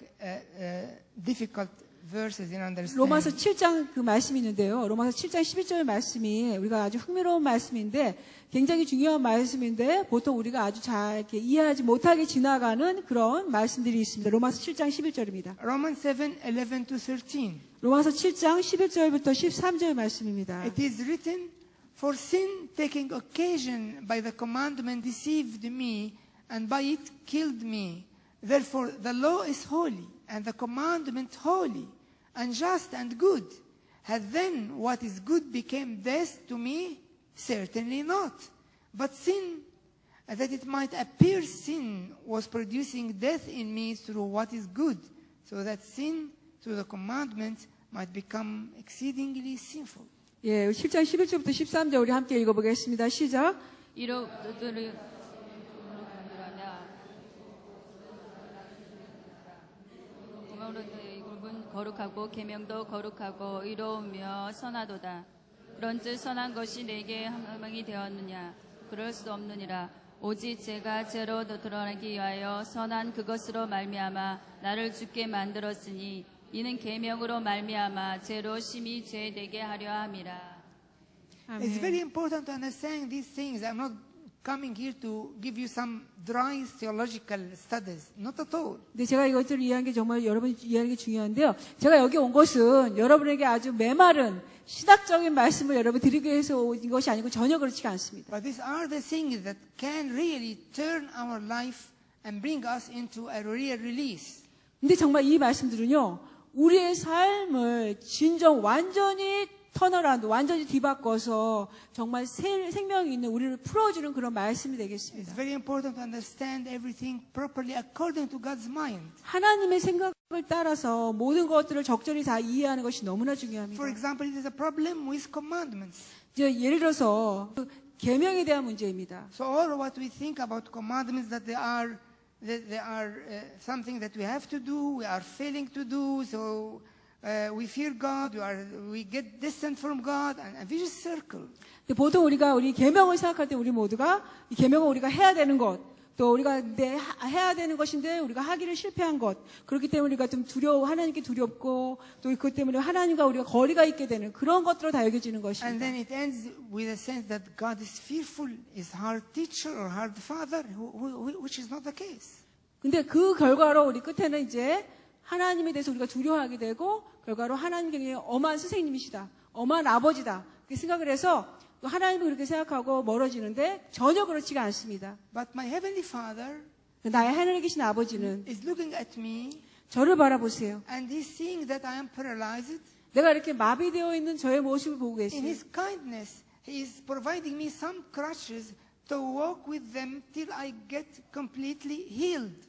difficult verses in understanding. 로마서 7장 그 말씀이 있는데요. 로마서 7장 11절 말씀이 우리가 아주 흥미로운 말씀인데 굉장히 중요한 말씀인데 보통 우리가 아주 잘 이렇게 이해하지 못하게 지나가는 그런 말씀들이 있습니다. 로마서 7장 11절입니다. Romans 7, 11 to 13. 로마서 7장 11절부터 13절 말씀입니다. It is written, For sin taking occasion by the commandment deceived me, and by it killed me. Therefore the law is holy, and the commandment holy, and just and good. Had then what is good became death to me? Certainly not. But sin, that it might appear sin, was producing death in me through what is good, so that sin through the commandment might become exceedingly sinful. 예, 7장 11절부터 13절 우리 함께 읽어보겠습니다. 시작. 이로들을 거룩하고 계명도 거룩하고 의로우며 선하도다. 그런즉 선한 것이 내게 함망이 되었느냐? 그럴 수 없느니라. 오직 제가 죄로 드러나기 위하여 선한 그것으로 말미암아 나를 죽게 만들었으니 이는 계명으로 말미암아 죄로 심히 죄되게 하려 함이라. It's very 아멘. important to understand these things. I'm not coming here to give you some dry theological studies. Not at all. 근데 제가 이것들을 이해하는 게 정말 여러분이 이해하는 게 중요한데요. 제가 여기 온 것은 여러분에게 아주 메마른 신학적인 말씀을 여러분 드리기 위해서 온 것이 아니고 전혀 그렇지가 않습니다. But these are the things that can really turn our life and bring us into a real release. 근데 정말 이 말씀들은요, 우리의 삶을 진정 완전히 터널한, 완전히 뒤바꿔서 정말 생명이 있는 우리를 풀어주는 그런 말씀이 It's 되겠습니다. very important to understand everything properly according to God's mind. 하나님의 생각을 따라서 모든 것들을 적절히 다 이해하는 것이 너무나 중요합니다. For example, it is a problem with commandments. 이제 예를 들어서 계명에 대한 문제입니다. So all what we think about commandments that they are something that we have to do, we are failing to do. So we fear God, we get distant from God, and a vicious circle. 근데 보통 우리 계명을 생각할 때 우리 모두가 이 계명을 우리가 해야 되는 것, 또 우리가 해야 되는 것인데 우리가 하기를 실패한 것, 그렇기 때문에 우리가 좀 하나님께 두렵고 또 그것 때문에 하나님과 우리가 거리가 있게 되는 그런 것들로 다 여겨지는 And 것입니다. then it ends with a sense that God is fearful, is hard teacher or hard father, which is not the case. 근데 그 결과로 우리 끝에는 이제 하나님에 대해서 우리가 두려워하게 되고 결과로 하나님께 엄한 스승님이시다, 엄한 아버지다 그렇게 생각을 해서 또 하나님을 그렇게 생각하고 멀어지는데 전혀 그렇지가 않습니다. But my heavenly Father 나의 하늘에 계신 아버지는 is looking at me 저를 바라보세요. and He's seeing that I am paralyzed. 내가 이렇게 마비되어 있는 저의 모습을 보고 In 계세요. His kindness, He is providing me some crutches to walk with them till I get completely healed.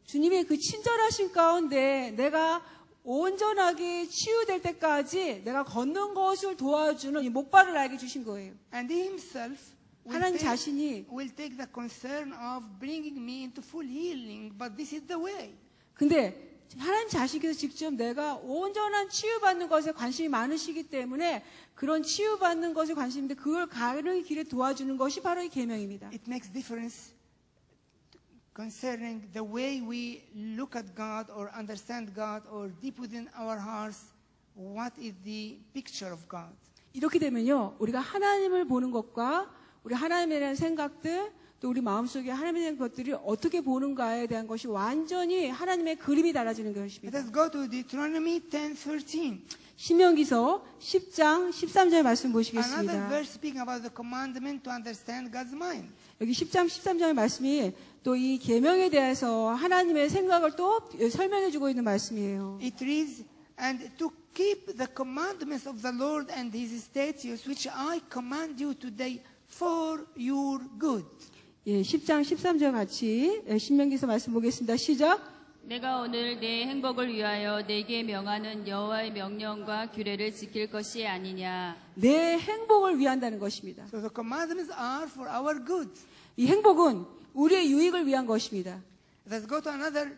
주님의 그 친절하심 가운데 내가 온전하게 치유될 때까지 내가 걷는 것을 도와주는 이 목발을 나에게 주신 거예요. And He Himself 하나님 자신이 will take the concern of bringing me into full healing, but this is the way. 근데 하나님 자신께서 직접 내가 온전한 치유받는 것에 관심이 많으시기 때문에 그런 치유받는 것에 관심인데 그걸 가는 길에 도와주는 것이 바로 이 계명입니다. It makes difference concerning the way we look at God or understand God or deep within our hearts, what is the picture of God. 이렇게 되면요, 우리가 하나님을 보는 것과 우리 하나님에 대한 생각들 또 우리 마음속에 하나님에 대한 것들이 어떻게 보는가에 대한 것이 완전히 하나님의 그림이 달라지는 Let 것입니다. us go to Deuteronomy 10:13. 신명기서 10장 13절 말씀 Another 보시겠습니다. verse speaking about the commandment to understand God's mind. 여기 10장 13절 말씀이 또 이 계명에 대해서 하나님의 생각을 또 설명해 주고 있는 말씀이에요. It reads, and to keep the commandments of the Lord and His statutes, which I command you today for your good. 예, 10장 13절 같이 신명기서 말씀 보겠습니다. 시작. 내가 오늘 내 행복을 위하여 내게 명하는 여호와의 명령과 규례를 지킬 것이 아니냐. 내 행복을 위한다는 것입니다. So the commandments are for our good. 이 행복은 우리의 유익을 위한 것입니다. Let's go to another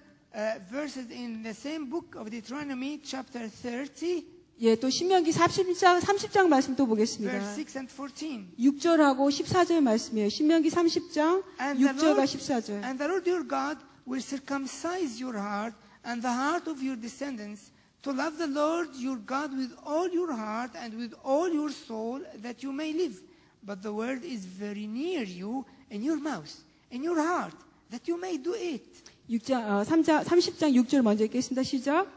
verses in the same book of Deuteronomy, chapter 30, 예, 또 신명기 30장 말씀 또 보겠습니다. verse 6 and 14. 6절하고 14절 말씀이에요. 신명기 30장 And the 6절과 Lord, 14절. and the Lord your God will circumcise your heart and the heart of your descendants to love the Lord your God with all your heart and with all your soul, that you may live. But the word is very near you, in your mouth, in your heart, that you may do it. 30장 6절 먼저 읽겠습니다. 시작.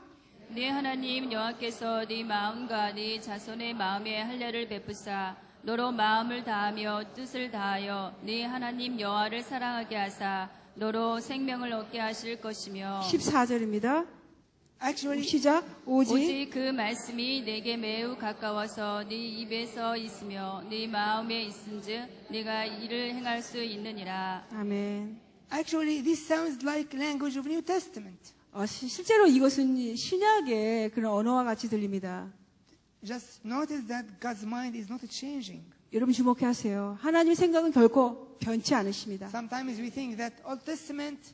네 하나님 여호와께서 네 마음과 네 자손의 마음에 할례를 베푸사 너로 마음을 다하며 뜻을 다하여 네 하나님 여호와를 사랑하게 하사 너로 생명을 얻게 하실 것이며 14절입니다. Actually, 시작. 오직 그 말씀이 내게 매우 가까워서 네 입에서 있으며 네 마음에 있은즉 네가 이를 행할 수 있느니라. 아멘. actually, this sounds like language of New Testament. 실제로 이것은 신약의 그런 언어와 같이 들립니다. just notice that God's mind is not changing. 여러분 주목하세요. 하나님의 생각은 결코 변치 않으십니다. Sometimes we think that Old Testament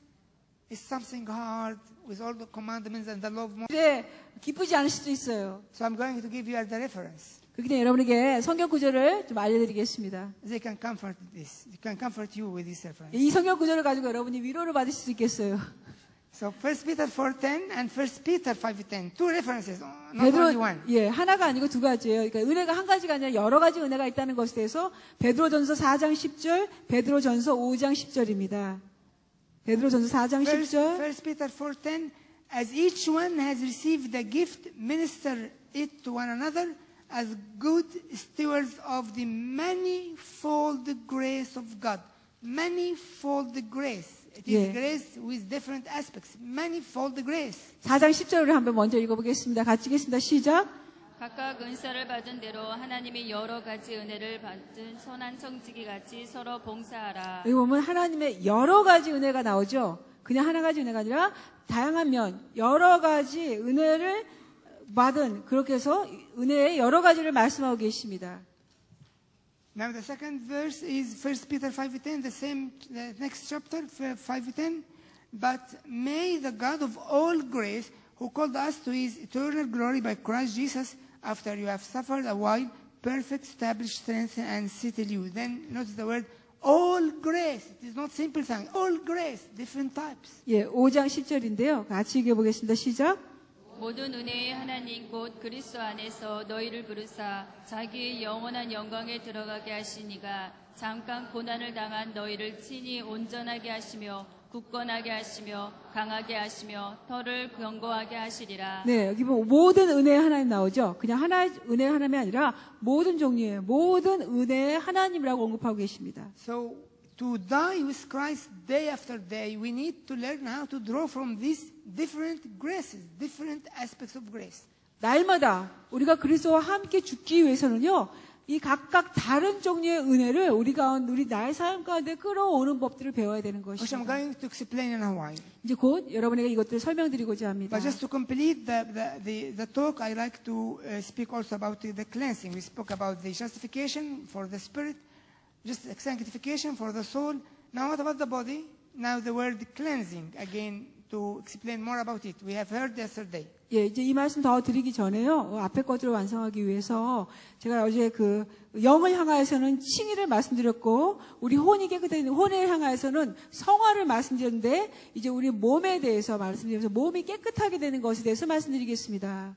is something hard with all the commandments and the law of Moses. 네, 기쁘지 않을 수도 있어요. So I'm going to give you the reference. 그렇기 때문에 여러분에게 성경 구절을 좀 알려드리겠습니다. They can comfort this. They can comfort you with this reference. 이 성경 구절을 가지고 여러분이 위로를 받으실 수 있겠어요. So 1 Peter 4:10 and 1 Peter 5:10. Two references, not 베드로, only one. 예, 하나가 아니고 두 가지예요. 그러니까 은혜가 한 가지가 아니라 여러 가지 은혜가 있다는 것에 대해서 베드로전서 4장 10절, 베드로전서 5장 10절입니다. 베드로전서 4장 10절. 1 Peter 4:10, as each one has received the gift, minister it to one another as good stewards of the manifold grace of God. Manifold grace. It is Yeah. grace with different aspects. Manifold grace. 4장 10절을 한번 먼저 읽어보겠습니다. 같이 읽겠습니다. 시작. 각각 은사를 받은 대로 하나님이 여러 가지 은혜를 받은 선한 청지기 같이 서로 봉사하라. 여기 보면 하나님의 여러 가지 은혜가 나오죠. 그냥 하나 가지 은혜가 아니라 다양한 면, 여러 가지 은혜를 받은, 그렇게 해서 은혜의 여러 가지를 말씀하고 계십니다. Now the second verse is 1 Peter 5:10, the next chapter, 5:10. But may the God of all grace, who called us to his eternal glory by Christ Jesus, after you have suffered a while, perfect, establish, strengthen, and settle you. Then notice the word all grace. It is not simple thing. All grace, different types. 예, 5장 10절인데요. 같이 읽어보겠습니다. 시작. 모든 은혜의 하나님 곧 그리스도 안에서 너희를 부르사 자기의 영원한 영광에 들어가게 하시니가 잠깐 고난을 당한 너희를 친히 온전하게 하시며 굳건하게 하시며 강하게 하시며 터를 견고하게 하시리라. 네, 여기 보면 모든 은혜의 하나님 나오죠. 그냥 하나 은혜의 하나님이 아니라 모든 종류의 모든 은혜의 하나님이라고 언급하고 계십니다. So to die with Christ day after day, we need to learn how to draw from these different graces, different aspects of grace. 날마다 우리가 그리스도와 함께 죽기 위해서는요, 이 각각 다른 종류의 은혜를 우리 나의 삶 가운데 끌어오는 법들을 배워야 되는 Which I'm 것입니다. going to explain in a while. 이제 곧 여러분에게 이것들을 설명드리고자 합니다. But just to complete the talk, I like to speak also about the cleansing. We spoke about the justification for the spirit, just sanctification for the soul. Now what about the body? Now the word cleansing, again, to explain more about it. We have heard yesterday. 예, 이제 이 말씀 더 드리기 전에요. 앞에 것들을 완성하기 위해서 제가 어제 그 영을 향하여서는 칭의를 말씀드렸고 우리 혼이 깨끗한 혼을 향하여서는 성화를 말씀드렸는데 이제 우리 몸에 대해서 말씀드리면서 몸이 깨끗하게 되는 것에 대해서 말씀드리겠습니다.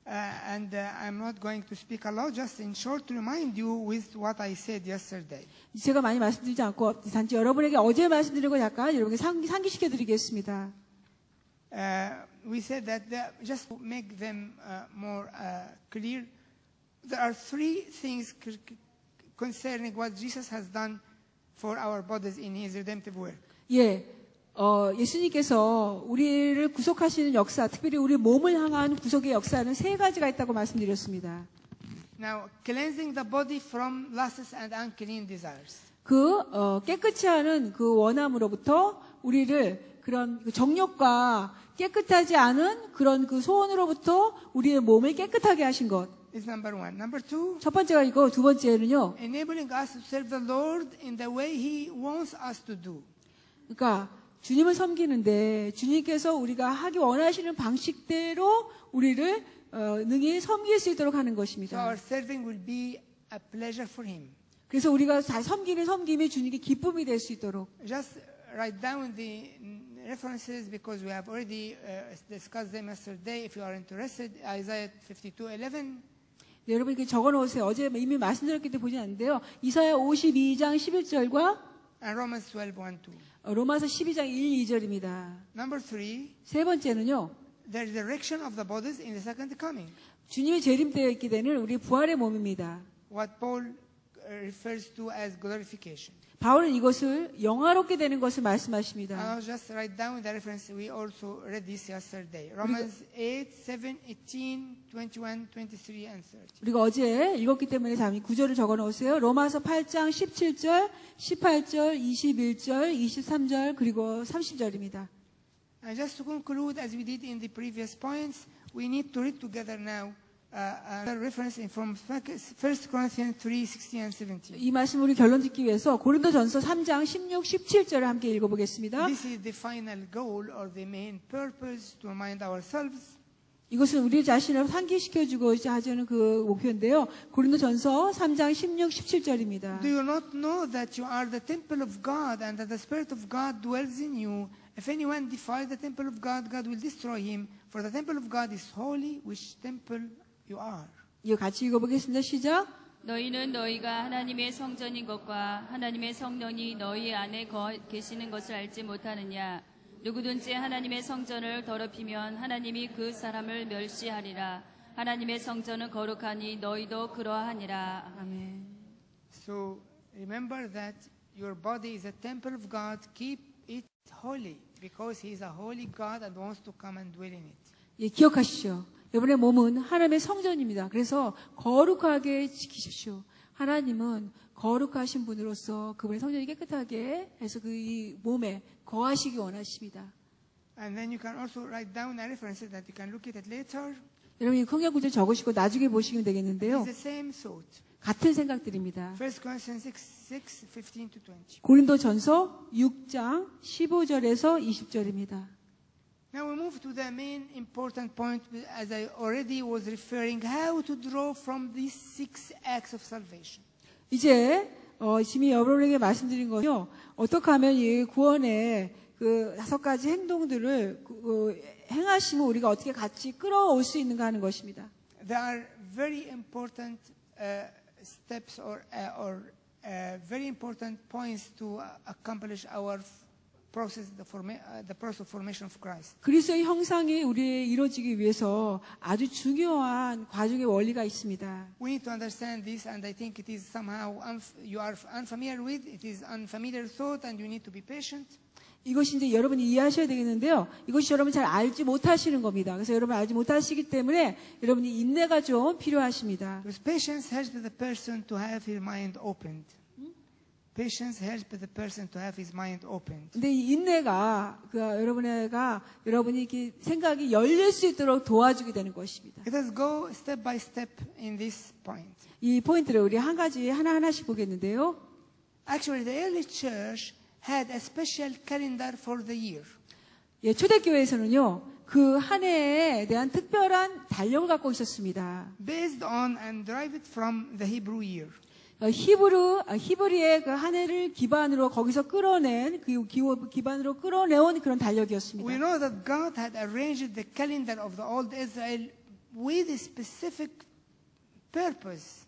I'm not going to speak a lot, just in short to remind you with what I said yesterday. 제가 많이 말씀드리지 않고 단지 여러분에게 어제 말씀드린 거 약간 여러분에게 상기시켜 드리겠습니다. We said that just to make them more clear, there are three things concerning what Jesus has done for our bodies in his redemptive work. 예, 예수님께서 우리를 구속하시는 역사, 특별히 우리 몸을 향한 구속의 역사는 세 가지가 있다고 말씀드렸습니다. Now, cleansing the body from lusts and unclean desires. 깨끗이 하는 그 원함으로부터 우리를 그런 정욕과 깨끗하지 않은 그런 그 소원으로부터 우리의 몸을 깨끗하게 하신 것. Is number one. Number two, 첫 번째가 이거, 두 번째는요. enabling us to serve the Lord in the way He wants us to do. 그러니까 주님을 섬기는데 주님께서 우리가 하기 원하시는 방식대로 우리를 능히 섬길 수 있도록 하는 So 것입니다. our serving will be a pleasure for Him. 그래서 우리가 잘 섬기는 섬김이 주님께 기쁨이 될 수 있도록. Just write down the references because we have already discussed them yesterday. If you are interested, Isaiah 52:11. 네, 여러분 이렇게 적어놓으세요. 어제 이미 말씀드렸기 때문에 보지 않는데요. 이사야 52장 11절과 And Romans 12:1-2. 로마서 12장 1, 2절입니다. Number three, 세 번째는요. the resurrection of the bodies in the second coming. 주님의 재림되어 있게 되는 우리 부활의 몸입니다. What Paul refers to as glorification. 바울은 이것을 영화롭게 되는 것을 말씀하십니다. I'll just write down the reference. We also read this yesterday. Romans 8, 7, 18, 21, 23, and 30. 우리가 어제 읽었기 때문에 잠시 구절을 적어 놓으세요. 로마서 8장 17절, 18절, 21절, 23절, 그리고 30절입니다. And just to conclude, as we did in the previous points, we need to read together now another reference from 1 Corinthians 3, 16 and 17. 이 말씀 우리 결론 짓기 위해서 고린도전서 3장 16, 17절을 함께 읽어보겠습니다. This is the final goal or the main purpose to remind ourselves 이것은 우리 자신을 상기시켜주고자 하는 그 목표인데요. 고린도전서 3장 16, 17절입니다. Do you not know that you are the temple of God and that the Spirit of God dwells in you? If anyone defiles the temple of God, God will destroy him. For the temple of God is holy, which temple you are. 이거 같이 읽어보겠습니다. 시작. 너희는 너희가 하나님의 성전인 것과 하나님의 성령이 너희 안에 계시는 것을 알지 못하느냐. 누구든지 하나님의 성전을 더럽히면 하나님이 그 사람을 멸시하리라. 하나님의 성전은 거룩하니 너희도 그러하니라. 아멘. So remember that your body is a temple of God. Keep it holy because He is a holy God and wants to come and dwell in it. 예, 기억하십시오. 여러분의 몸은 하나님의 성전입니다. 그래서 거룩하게 지키십시오. 하나님은 거룩하신 분으로서 그분의 성전이 깨끗하게 해서 그 이 몸에 거하시기 원하십니다. And then you can also write down a reference that you can look at it later. 여러분이 성경 구절 적으시고 나중에 보시면 되겠는데요. It's the same thought. 같은 생각들입니다. 1 Corinthians 6, 15 to 20. 고린도전서 6장 15절에서 20절입니다. Now we move to the main important point, as I already was referring, how to draw from these 6 acts of salvation. 이제 지금 여러분에게 말씀드린 거요. 어떻게 하면 이 구원의 그 5가지 행동들을 행하시면 우리가 어떻게 같이 끌어올 수 있는가 하는 것입니다. There are very important steps or very important points to accomplish our process, the process of formation of Christ. 그리스도의 형상이 우리에 이루어지기 위해서 아주 중요한 과정의 원리가 있습니다. We need to understand this, and I think it is somehow you are unfamiliar with. It is unfamiliar thought, and you need to be patient. 이것이 이제 여러분이 이해하셔야 되겠는데요. 이것이 여러분 잘 알지 못하시는 겁니다. 그래서 여러분 알지 못하시기 때문에 여러분이 인내가 좀 필요하십니다. Because patience helps the person to have his mind opened. Patience helps the person to have his mind opened. 근데 이 인내가 여러분이 이렇게 생각이 열릴 수 있도록 도와주게 되는 것입니다. Let us go step by step in this point. 이 포인트를 우리 한 가지 하나하나씩 보겠는데요. Actually, the early church had a special calendar for the year. 예, 초대교회에서는요, 그 한 해에 대한 특별한 달력을 갖고 있었습니다. Based on and derived from the Hebrew year. 히브리의 그 한 해를 기반으로 거기서 끌어낸 그 기반으로 끌어내온 그런 달력이었습니다. We know that God had arranged the calendar of the old Israel with a specific purpose.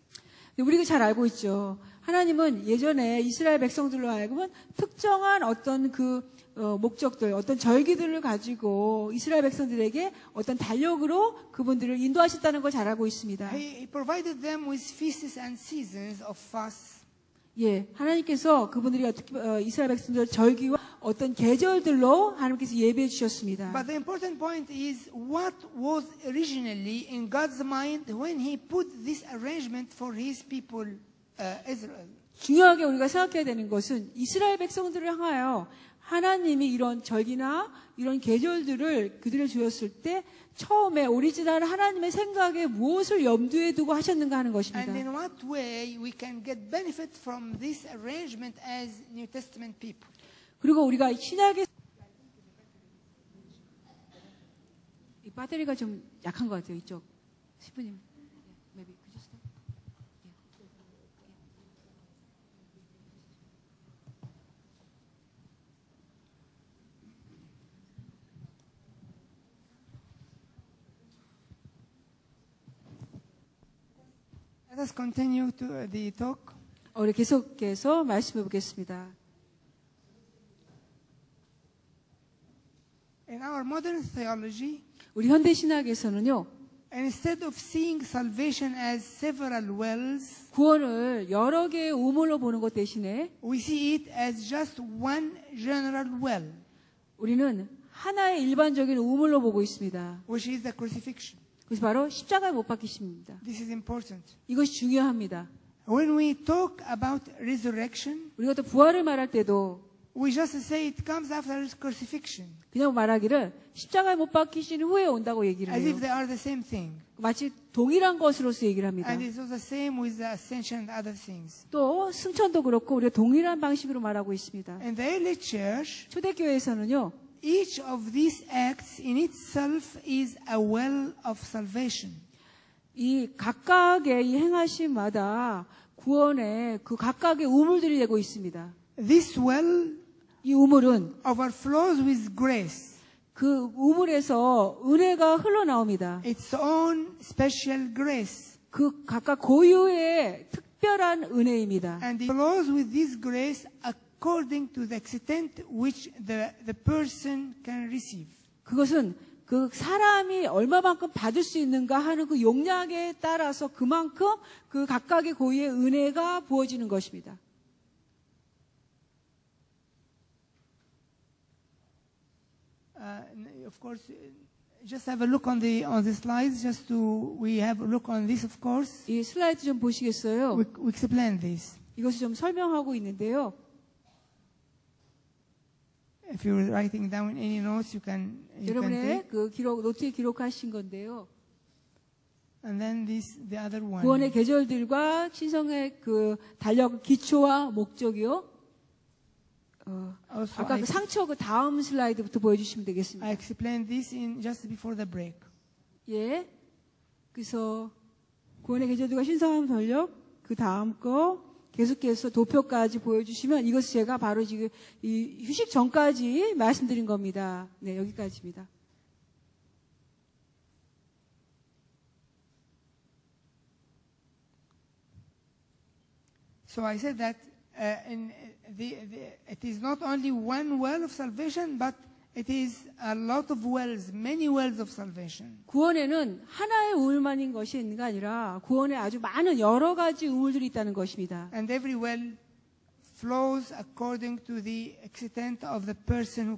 우리가 잘 알고 있죠. 하나님은 예전에 이스라엘 백성들로 하여금은 특정한 어떤 그 목적들, 어떤 절기들을 가지고 이스라엘 백성들에게 어떤 달력으로 그분들을 인도하셨다는 걸 잘 알고 있습니다. He provided them with feasts and seasons of fasts. 예, 하나님께서 그분들이 어떻게 이스라엘 백성들 절기와 어떤 계절들로 하나님께서 예배해 주셨습니다. But the important point is what was originally in God's mind when He put this arrangement for His people, Israel. 중요하게 우리가 생각해야 되는 것은 이스라엘 백성들을 향하여 하나님이 이런 절기나 이런 계절들을 그들을 주었을 때 처음에 오리지널 하나님의 생각에 무엇을 염두에 두고 하셨는가 하는 것입니다. And in what way we can get benefit from this arrangement as New Testament people. 그리고 우리가 신약의 이 배터리가 좀 약한 것 같아요. 이쪽 시부님. Maybe could you stop? Let us continue to the talk. 우리 계속해서 말씀해 보겠습니다. In our modern theology, 우리 현대 신학에서는요. instead of seeing salvation as several wells, 구원을 여러 개의 우물로 보는 것 대신에 we see it as just one general well, 우리는 하나의 일반적인 우물로 보고 있습니다. which is the crucifixion. 그것이 바로 십자가에 못 박히십니다. This is important. 이것이 중요합니다. When we talk about resurrection, 우리가 또 부활을 말할 때도 we just say it comes after crucifixion, 그냥 말하기를 십자가에 못 박히신 후에 온다고 얘기를 as if 해요. they are the same thing. 마치 동일한 것으로서 얘기를 합니다. And it's also the same with the ascension and other things. 또 승천도 그렇고 우리가 동일한 방식으로 말하고 있습니다. In the early church, 초대교회에서는요. each of these acts in itself is a well of salvation. 이 각각의 이 행하심마다 구원에 그 각각의 우물들이 되고 있습니다. This well 이 우물은 overflows with grace, 그 우물에서 은혜가 흘러나옵니다. its own special grace. 그 각각 고유의 특별한 은혜입니다. And it flows with this grace according to the extent which the person can receive. 그것은 그 사람이 얼마만큼 받을 수 있는가 하는 그 용량에 따라서 그만큼 그 각각의 고유의 은혜가 부어지는 것입니다. Of course, just have a look on the slides. Just to we have a look on this. Of course, 이 슬라이드 좀 보시겠어요? we explain this. 이것을 좀 설명하고 있는데요. If you're writing down any notes, you can 여러분의 take. 그 기록 노트에 기록하신 건데요. And then the other one. 구원의 계절들과 신성의 그 달력 기초와 목적이요. Also, 아까 그 상처 그 다음 슬라이드부터 보여주시면 되겠습니다. I explained this in just before the break. 예. 그래서 구원의 계절들과 신성한 달력 그 다음 거 계속해서 도표까지 보여주시면 이것을 제가 바로 지금 이 휴식 전까지 말씀드린 겁니다. 네, 여기까지입니다. So I said that it is not only one well of salvation, but it is a lot of wells, many wells of salvation. 구원에는 하나의 우물만인 것이 있는 게 아니라 구원에 아주 많은 여러 가지 우물들이 있다는 것입니다. And every well flows according to the extent of the person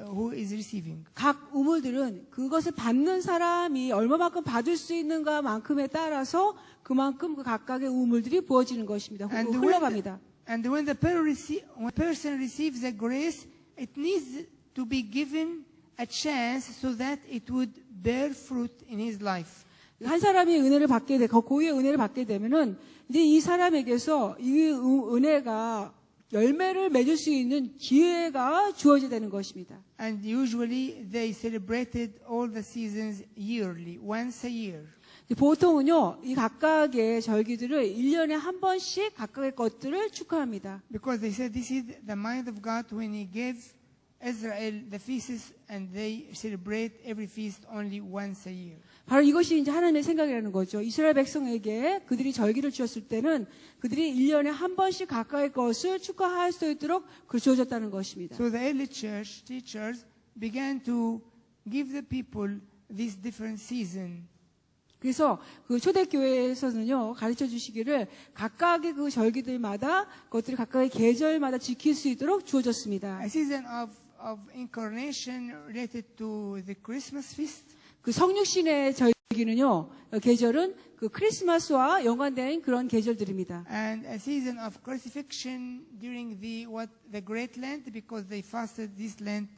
who is receiving. 각 우물들은 그것을 받는 사람이 얼마만큼 받을 수 있는가만큼에 따라서 그만큼 그 각각의 우물들이 부어지는 것입니다. 흘러갑니다. And when the person receives the grace, it needs to be given a chance so that it would bear fruit in his life. 한 사람이 은혜를 받게 돼, 고유의 은혜를 받게 되면은 이제 이 사람에게서 이 은혜가 열매를 맺을 수 있는 기회가 주어져야 되는 것입니다. And usually they celebrated all the seasons yearly, once a year. 보통은요, 이 각각의 절기들을 1년에 한 번씩 각각의 것들을 축하합니다. Because they said this is the mind of God when He gave Israel the feasts, and they celebrate every feast only once a year. 바로 이것이 이제 하나님의 생각이라는 거죠. 이스라엘 백성에게 그들이 절기를 주었을 때는 그들이 1년에 한 번씩 각각의 것을 축하할 수 있도록 그 주어졌다는 것입니다. So the early church teachers began to give the people this different season. 그래서 그 초대교회에서는요, 가르쳐 주시기를 각각의 그 절기들마다 그것들이 각각의 계절마다 지킬 수 있도록 주어졌습니다. A season of incarnation related to the Christmas feast. 그 성육신의 절기는요, 계절은 그 크리스마스와 연관된 그런 계절들입니다. And a season of crucifixion during the Great Lent, because they fasted this Lent,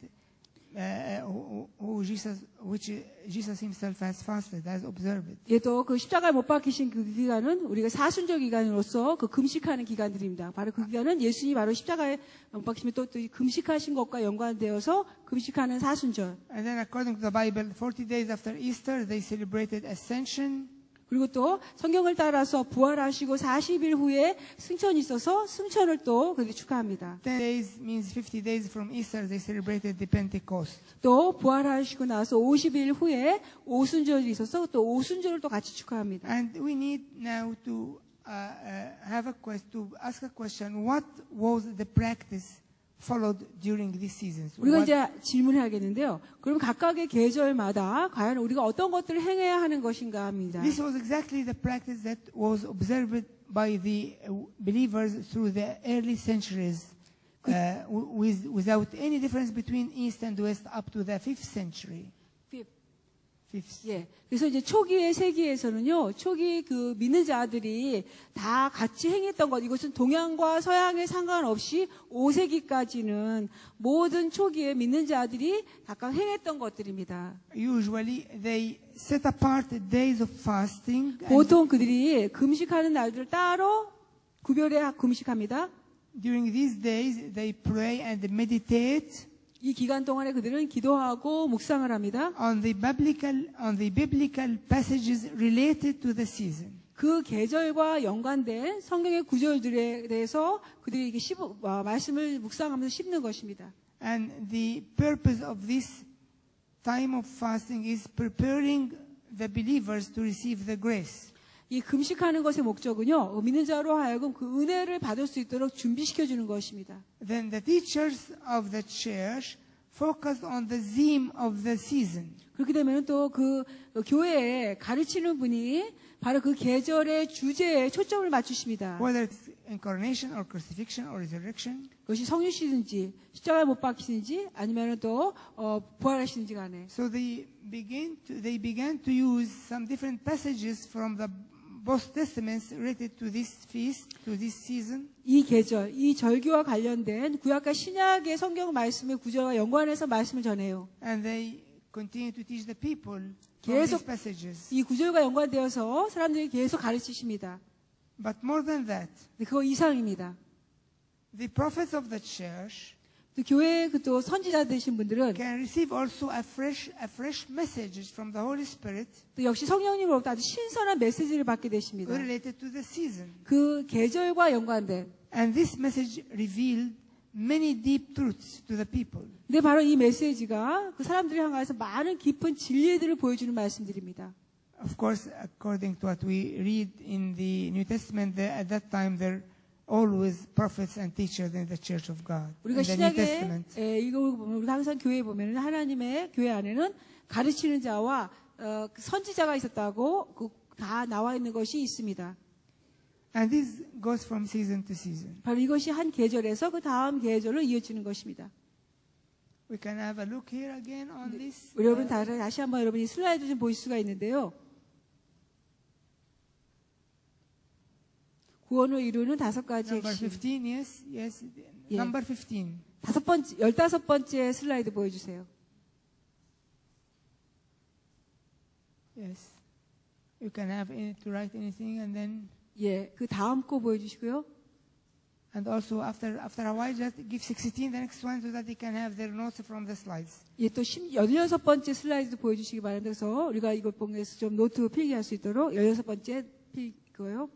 which Jesus himself has fasted, has observed. 예, 또 그 십자가에 못 박히신 그 기간은 우리가 사순절 기간으로서 그 금식하는 기간들입니다. 바로 그 기간은 예수님이 바로 십자가에 못 박히면 또 금식하신 것과 연관되어서 금식하는 사순절. And then according to the Bible, 40 days after Easter, they celebrated Ascension. 그리고 또 성경을 따라서 부활하시고 40일 후에 승천이 있어서 승천을 또 그들이 축하합니다. 10 days means 50 days from Easter, they celebrated the Pentecost. 또 부활하시고 나서 50일 후에 오순절이 있어서 또 오순절을 또 같이 축하합니다. And we need now to ask a question. What was the practice followed during these seasons? 우리가 이제 질문해야겠는데요. 그럼 각각의 계절마다 과연 우리가 어떤 것들을 행해야 하는 것인가 합니다. This was exactly the practice that was observed by the believers through the early centuries, without any difference between East and West up to the 5th century. fifth. 예. 그래서 이제 초기의 세기에서는요, 초기 그 믿는 자들이 다 같이 행했던 것, 이것은 동양과 서양에 상관없이 5세기까지는 모든 초기에 믿는 자들이 각각 행했던 것들입니다. Usually they set apart the days of fasting. And 보통 그들이 금식하는 날들을 따로 구별해 금식합니다. during these days they pray and meditate 이 기간 동안에 그들은 기도하고 묵상을 합니다. on the biblical passages related to the season. 그 계절과 연관된 성경의 구절들에 대해서 그들이 이게 말씀을 묵상하면서 씹는 것입니다. And the purpose of this time of fasting is preparing the believers to receive the grace. 이 금식하는 것의 목적은요, 믿는 자로 하여금 그 은혜를 받을 수 있도록 준비시켜 주는 것입니다. Then the teachers of the church focused on the theme of the season. 그렇게 되면 또 그 교회에 가르치는 분이 바로 그 계절의 주제에 초점을 맞추십니다. Whether it's incarnation or crucifixion or resurrection. 그것이 성육시든지 십자가에 못 박히든지 아니면 또 부활하시든지 간에. So they began to use some different passages from the both testaments related to this feast, to this season. 이 계절, 이 절기와 관련된 구약과 신약의 성경 말씀의 구절과 연관해서 말씀을 전해요. And they continue to teach the people from 계속 these passages. 이 구절과 연관되어서 사람들이 계속 가르치십니다. But more than that, 그거 이상입니다. the prophets of the church 또 교회의 또 선지자 되신 분들은 can receive also a fresh messages from the Holy Spirit 또 역시 성령님으로부터 아주 신선한 메시지를 받게 되십니다. related to the season. 그 계절과 연관된. And this message revealed many deep truths to the people. 근데 바로 이 메시지가 그 사람들을 향해서 많은 깊은 진리들을 보여주는 말씀들입니다. Of course, according to what we read in the New Testament, at that time there always prophets and teachers in the Church of God. 우리가 In the New 신약에 Testament. 이거 보면 우리가 항상 교회에 보면은 하나님의 교회 안에는 가르치는 자와 선지자가 있었다고 다 나와 있는 것이 있습니다. And this goes from season to season. 바로 이것이 한 계절에서 그 다음 계절로 이어지는 것입니다. We can have a look here again on this. 여러분 다시 한번 여러분이 슬라이드 좀 보실 수가 있는데요. 구원을 이루는 5가지 Number 핵심. 15, yes, yes. Yeah. Number 15. 15번째 슬라이드 보여주세요. Yes. You can have to write anything and then, 예, 그 다음 거 보여주시고요. and also after a while just give 16, the next one, so that they can have their notes from the slides. 예, 또 16번째 슬라이드 보여주시기 바랍니다. 그래서 우리가 이걸 보면서 좀 노트 필기할 수 있도록 16번째 필기고요.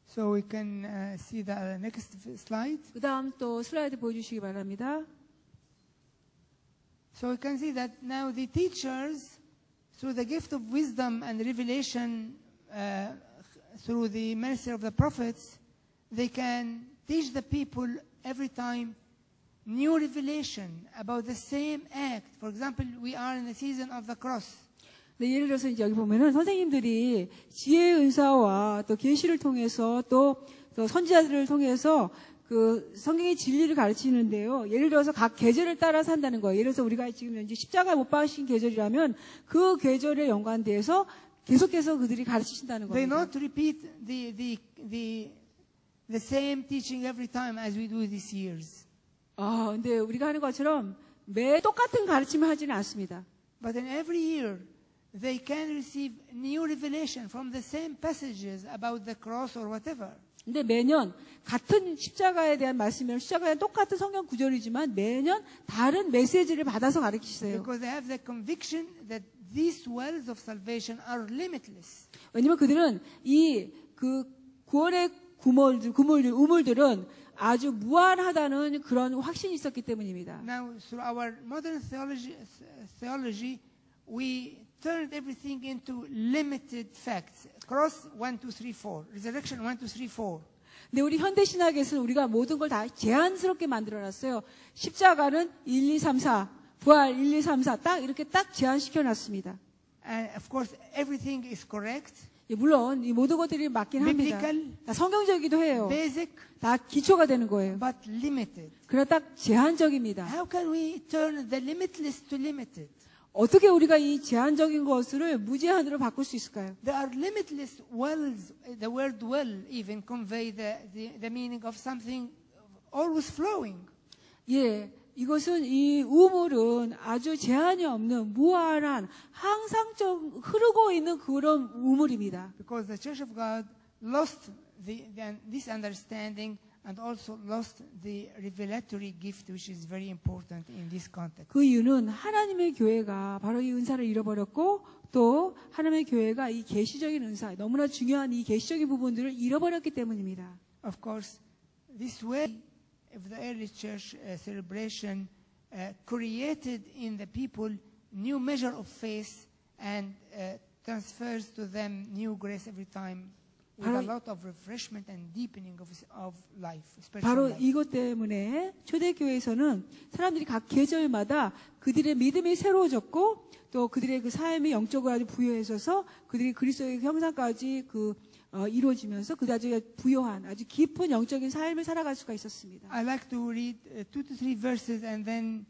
So we can see the next slide. 그 다음 또 슬라이드 보여주시기 바랍니다. So we can see that now the teachers, through the gift of wisdom and revelation, through the mercy of the prophets, they can teach the people every time new revelation about the same act. For example, we are in the season of the cross. 네, 예를 들어서 이제 여기 보면은 선생님들이 지혜의 은사와 또 계시를 통해서 또 선지자들을 통해서 그 성경의 진리를 가르치는데요. 예를 들어서 각 계절을 따라 산다는 거예요. 예를 들어서 우리가 지금 현재 십자가에 못 박히신 계절이라면 그 계절에 연관돼서 계속해서 그들이 가르치신다는 They 겁니다. not repeat the same teaching every time as we do these years. 근데 우리가 하는 것처럼 매 똑같은 가르침을 하지는 않습니다. But in every year, they can receive new revelation from the same passages about the cross or whatever. 근데 매년 같은 십자가에 대한 말씀이면 십자가에 똑같은 성경 구절이지만 매년 다른 메시지를 받아서 가르치세요. Because they have the conviction that these wells of salvation are limitless. 왜냐면 그들은 이 그 구원의 우물들은 아주 무한하다는 그런 확신이 있었기 때문입니다. Now, through our modern theology, we turned everything into limited facts. Cross 1, 2, 3, 4. Resurrection 1, 2, 3, 4. 근데 우리 현대신학에서는 우리가 모든 걸 다 제한스럽게 만들어놨어요. 십자가는 1, 2, 3, 4, 부활 1, 2, 3, 4 딱 이렇게 딱 제한시켜놨습니다. And of course, everything is correct, 물론 이 모든 것들이 맞긴 합니다. biblical, 다 성경적이기도 해요. basic, 다 기초가 되는 거예요. but limited. 그러나 딱 제한적입니다. How can we turn the limitless to limited? 어떻게 우리가 이 제한적인 것을 무제한으로 바꿀 수 있을까요? There are limitless wells. The word well even convey the meaning of something always flowing. 예, 이것은 이 우물은 아주 제한이 없는 무한한 항상 흐르고 있는 그런 우물입니다. Because the Church of God lost this understanding and also lost the revelatory gift, which is very important in this context. 그 이유는 하나님의 교회가 바로 이 은사를 잃어버렸고 또 하나님의 교회가 이 계시적인 은사, 너무나 중요한 이 계시적인 부분들을 잃어버렸기 때문입니다. Of course, this way of the early church celebration created in the people new measure of faith and transfers to them new grace every time with a lot of refreshment and deepening of life, spiritual 바로 life. 이것 때문에 초대교회에서는 사람들이 각 계절마다 그들의 믿음이 새로워졌고 또 그들의 그 삶이 영적으로 아주 부여해져서 그들이 그리스도의 형상까지 이루어지면서 그들 아주 부요한 아주 깊은 영적인 삶을 살아갈 수가 있었습니다. I like to read 2 to 3 verses and then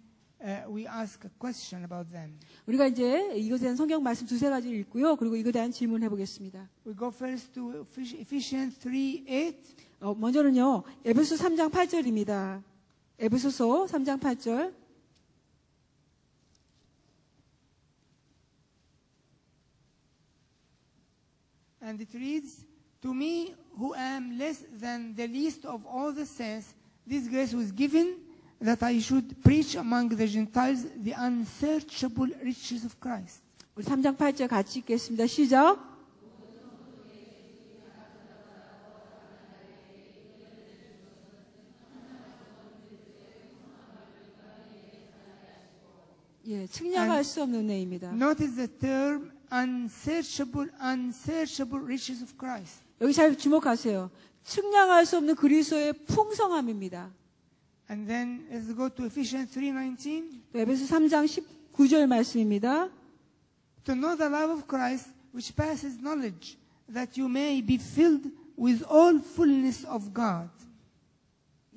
we ask a question about them. 우리가 이제 이것에 대한 성경 말씀 두세 가지를 읽고요. 그리고 이것에 대한 질문을 해보겠습니다. We go first to Ephesians 3:8. 먼저는요. 에베소 3장 8절입니다. 에베소서 3장 8절. And it reads, "To me, who am less than the least of all the saints, this grace was given that I should preach among the Gentiles the unsearchable riches of Christ." 우리 3장 8절 같이 읽겠습니다. 시작. 예, 측량할 수 없는 은혜입니다. Notice the term unsearchable riches of Christ. 여기 잘 주목하세요. 측량할 수 없는 그리스도의 풍성함입니다. And then let's go to Ephesians 3:19. 에베소 3장 19절 말씀입니다. To know the love of Christ, which passes knowledge, that you may be filled with all fullness of God.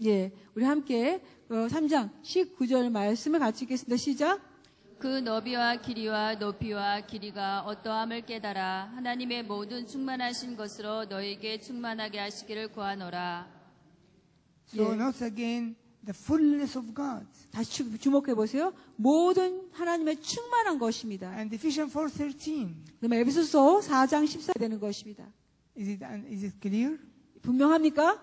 예, 우리 함께 3장 19절 말씀을 같이 읽겠습니다. 시작. 그 너비와 길이와 높이와 길이가 어떠함을 깨달아 하나님의 모든 충만하신 것으로 너에게 충만하게 하시기를 구하노라. So 예. note again the fullness of God. 다시 주목해 보세요. 모든 하나님의 충만한 것입니다. And Ephesians 4:13. 그다음에 에베소서 4장 14절 되는 것입니다. Is it clear? 분명합니까?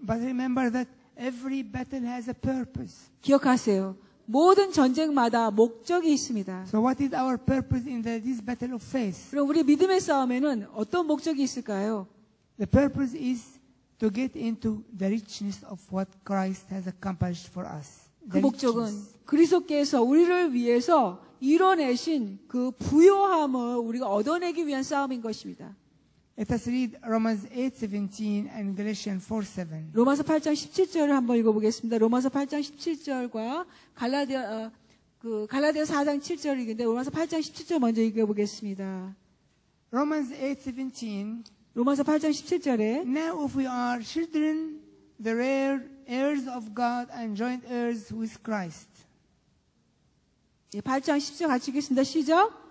But remember that every battle has a purpose. 기억하세요. 모든 전쟁마다 목적이 있습니다. So what is our purpose in this battle of faith? 그럼 우리 믿음의 싸움에는 어떤 목적이 있을까요? The purpose is to get into the richness of what Christ has accomplished for us. 그 목적은 그리스도께서 우리를 위해서 이뤄내신 그 부요함을 우리가 얻어내기 위한 싸움인 것입니다. Let us read Romans 8:17 and Galatians 4:7. 로마서 8장 17절을 한번 읽어보겠습니다. 로마서 8장 17절과 갈라디아 4장 7절인데 로마서 8장 17절 먼저 읽어보겠습니다. Romans 8:17. 로마서 8장 17절에 Now if we are children, the heirs of God and joint heirs with Christ. 8장 10절 같이 읽겠습니다. 시작.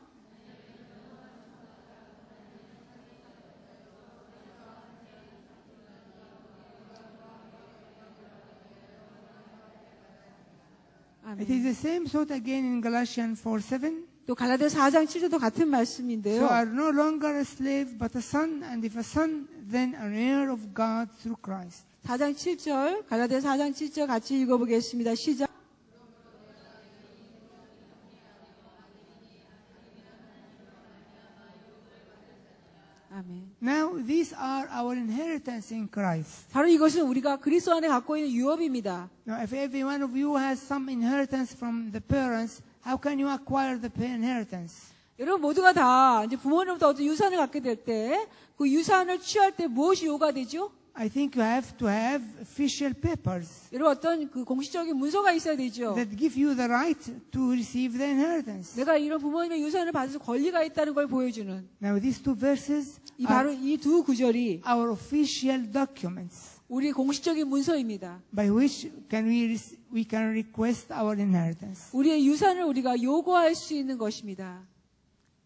It is the same thought again in Galatians 4:7. 또 갈라디아 4장 7절도 같은 So 말씀인데요. are no longer a slave but a son, and if a son, then an heir of God through Christ. 4장 7절, 갈라디아 4장 7절 같이 읽어보겠습니다. 시작. 아멘. Now, these are our inheritance in Christ. 바로 이것은 우리가 그리스도 안에 갖고 있는 유업입니다. Now, if every one of you has some inheritance from the parents, how can you acquire the inheritance? 여러분 모두가 다 이제 부모님부터 어떤 유산을 갖게 될 때 그 유산을 취할 때 무엇이 요구가 되죠? I think you have to have official papers 여러분 어떤 그 공식적인 문서가 있어야 되죠. that give you the right to receive the inheritance. 내가 이런 부모님의 유산을 받을 권리가 있다는 걸 보여주는 Now, these two verses 이 are 바로 이 두 구절이 our official documents 우리의 공식적인 문서입니다. by which we can request our inheritance. 우리의 유산을 우리가 요구할 수 있는 것입니다.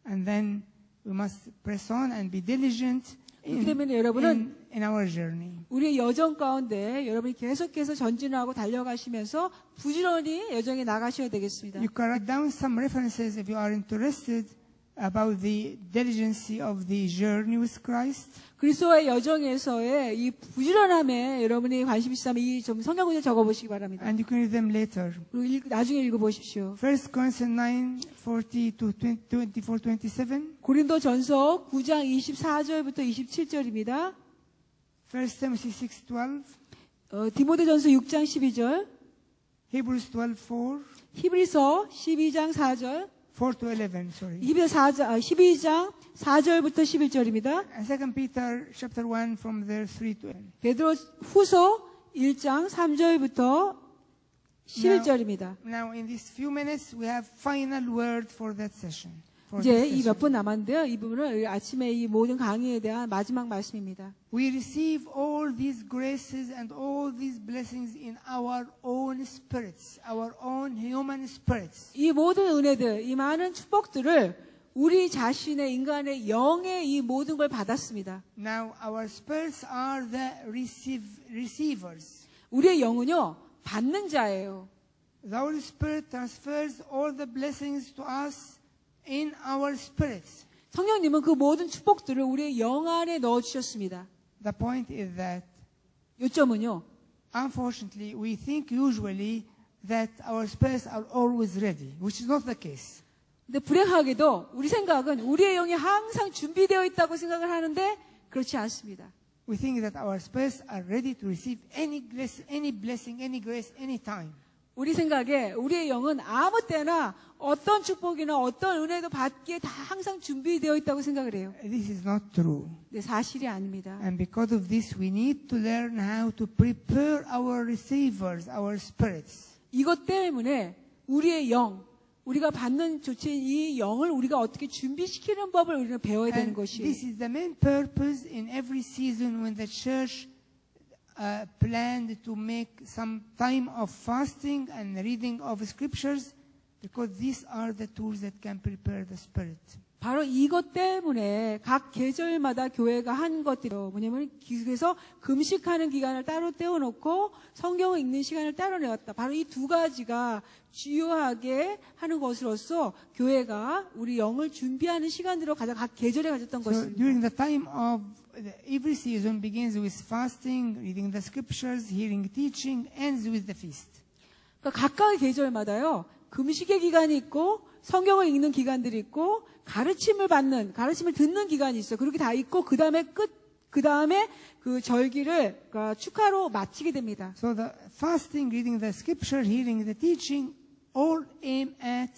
And then we must press on and be diligent 그렇기 때문에 여러분은 in our journey. 우리의 여정 가운데 여러분이 계속해서 전진하고 달려가시면서 부지런히 여정에 나가셔야 되겠습니다. You can write down some references if you are interested about the diligency of the journey with Christ. 그리스도의 여정에서의 이 부지런함에 여러분이 관심 있으면 이 좀 성경 구절 적어보시기 바랍니다. And you can read them later. 그리고 나중에 읽어보십시오. 1 Corinthians 9:40 to 24, 27. 고린도전서 9장 24절부터 27절입니다. 1 Timothy 6:12. 디모데전서 6장 12절, Hebrews 12:4. 히브리서 12장 4절, 4 to 11, sorry. 12장 4절부터 11절입니다. And 2 Peter chapter 1 from verse 3 to 11. 베드로 후서 1장 3절부터 11절입니다. Now, in these few minutes, we have final word for that session. for 이제 this 이 몇 session. 분 남았는데요. 이 부분은 아침에 이 모든 강의에 대한 마지막 말씀입니다. We receive all these graces and all these blessings in our own spirits, our own human spirits. 이 모든 은혜들, 이 많은 축복들을 우리 자신의 인간의 영의 이 모든 걸 받았습니다. Now, our spirits are the receivers. 우리의 영은요, 받는 자예요. The Holy Spirit transfers all the blessings to us in our spirits. 성령님은 그 모든 축복들을 우리의 영 안에 넣어주셨습니다. The point is that, 요점은요, unfortunately, we think usually that our spirits are always ready, which is not the case. 근데 불행하게도 우리 생각은 우리의 영이 항상 준비되어 있다고 생각을 하는데 그렇지 않습니다. We think that our spirits are ready to receive any blessing, any grace, any time. 우리 생각에 우리의 영은 아무 때나 어떤 축복이나 어떤 은혜도 받기에 다 항상 준비되어 있다고 생각을 해요. This is not true. 근데 사실이 아닙니다. And because of this, we need to learn how to prepare our receivers, our spirits. 이것 때문에 우리의 영, 우리가 받는 조치인 이 영을 우리가 어떻게 준비시키는 법을 우리는 배워야 되는 And 것이에요. this is the main purpose in every season when the church planned to make some time of fasting and reading of scriptures, because these are the tools that can prepare the spirit. 바로 이것 때문에 각 계절마다 교회가 한 것들이요. 뭐냐면 그래서 금식하는 기간을 따로 떼어놓고 성경을 읽는 시간을 따로 내었다. 바로 이 두 가지가 주요하게 하는 것으로서 교회가 우리 영을 준비하는 시간으로 각 계절에 가졌던 So 것입니다. during the time of every season begins with fasting, reading the scriptures, hearing teaching, ends with the feast. 그러니까 각각의 계절마다요. 금식의 기간이 있고 성경을 읽는 기간들이 있고 가르침을 듣는 기간이 있어요. 그렇게 다 있고 그 다음에 그 절기를 그러니까 축하로 마치게 됩니다. So the fasting, reading the scripture, hearing the teaching, all aim at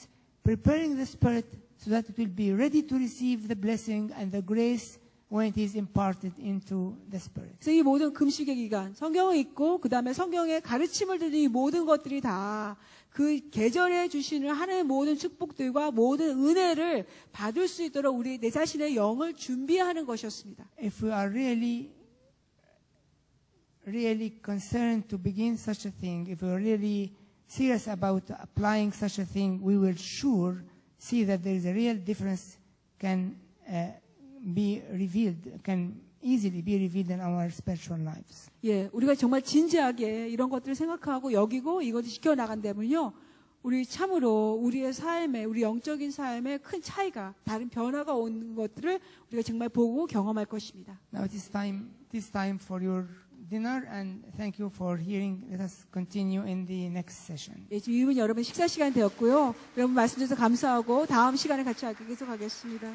preparing the spirit so that it will be ready to receive the blessing and the grace when it is imparted into the spirit. 그래서 이 모든 금식의 기간, 성경을 읽고 그 다음에 성경의 가르침을 듣는 이 모든 것들이 다 그 계절에 주시는 하나님의 모든 축복들과 모든 은혜를 받을 수 있도록 우리 내 자신의 영을 준비하는 것이었습니다. If we are really concerned to begin such a thing, if we are really serious about applying such a thing, we will sure see that there is a real difference can be revealed, can easily be revealed in our spiritual lives. 예, 우리가 정말 진지하게 이런 것들을 생각하고 여기고 이것을 지켜나간다면요, 우리 참으로 우리의 삶에, 우리 영적인 삶에 큰 차이가, 다른 변화가 오는 것들을 우리가 정말 보고 경험할 것입니다. Now it is time for your dinner, and thank you for hearing. Let us continue in the next session. 예, 지금 이분 여러분 식사 시간 되었고요. 여러분 말씀 주셔서 감사하고 다음 시간에 같이 계속하겠습니다.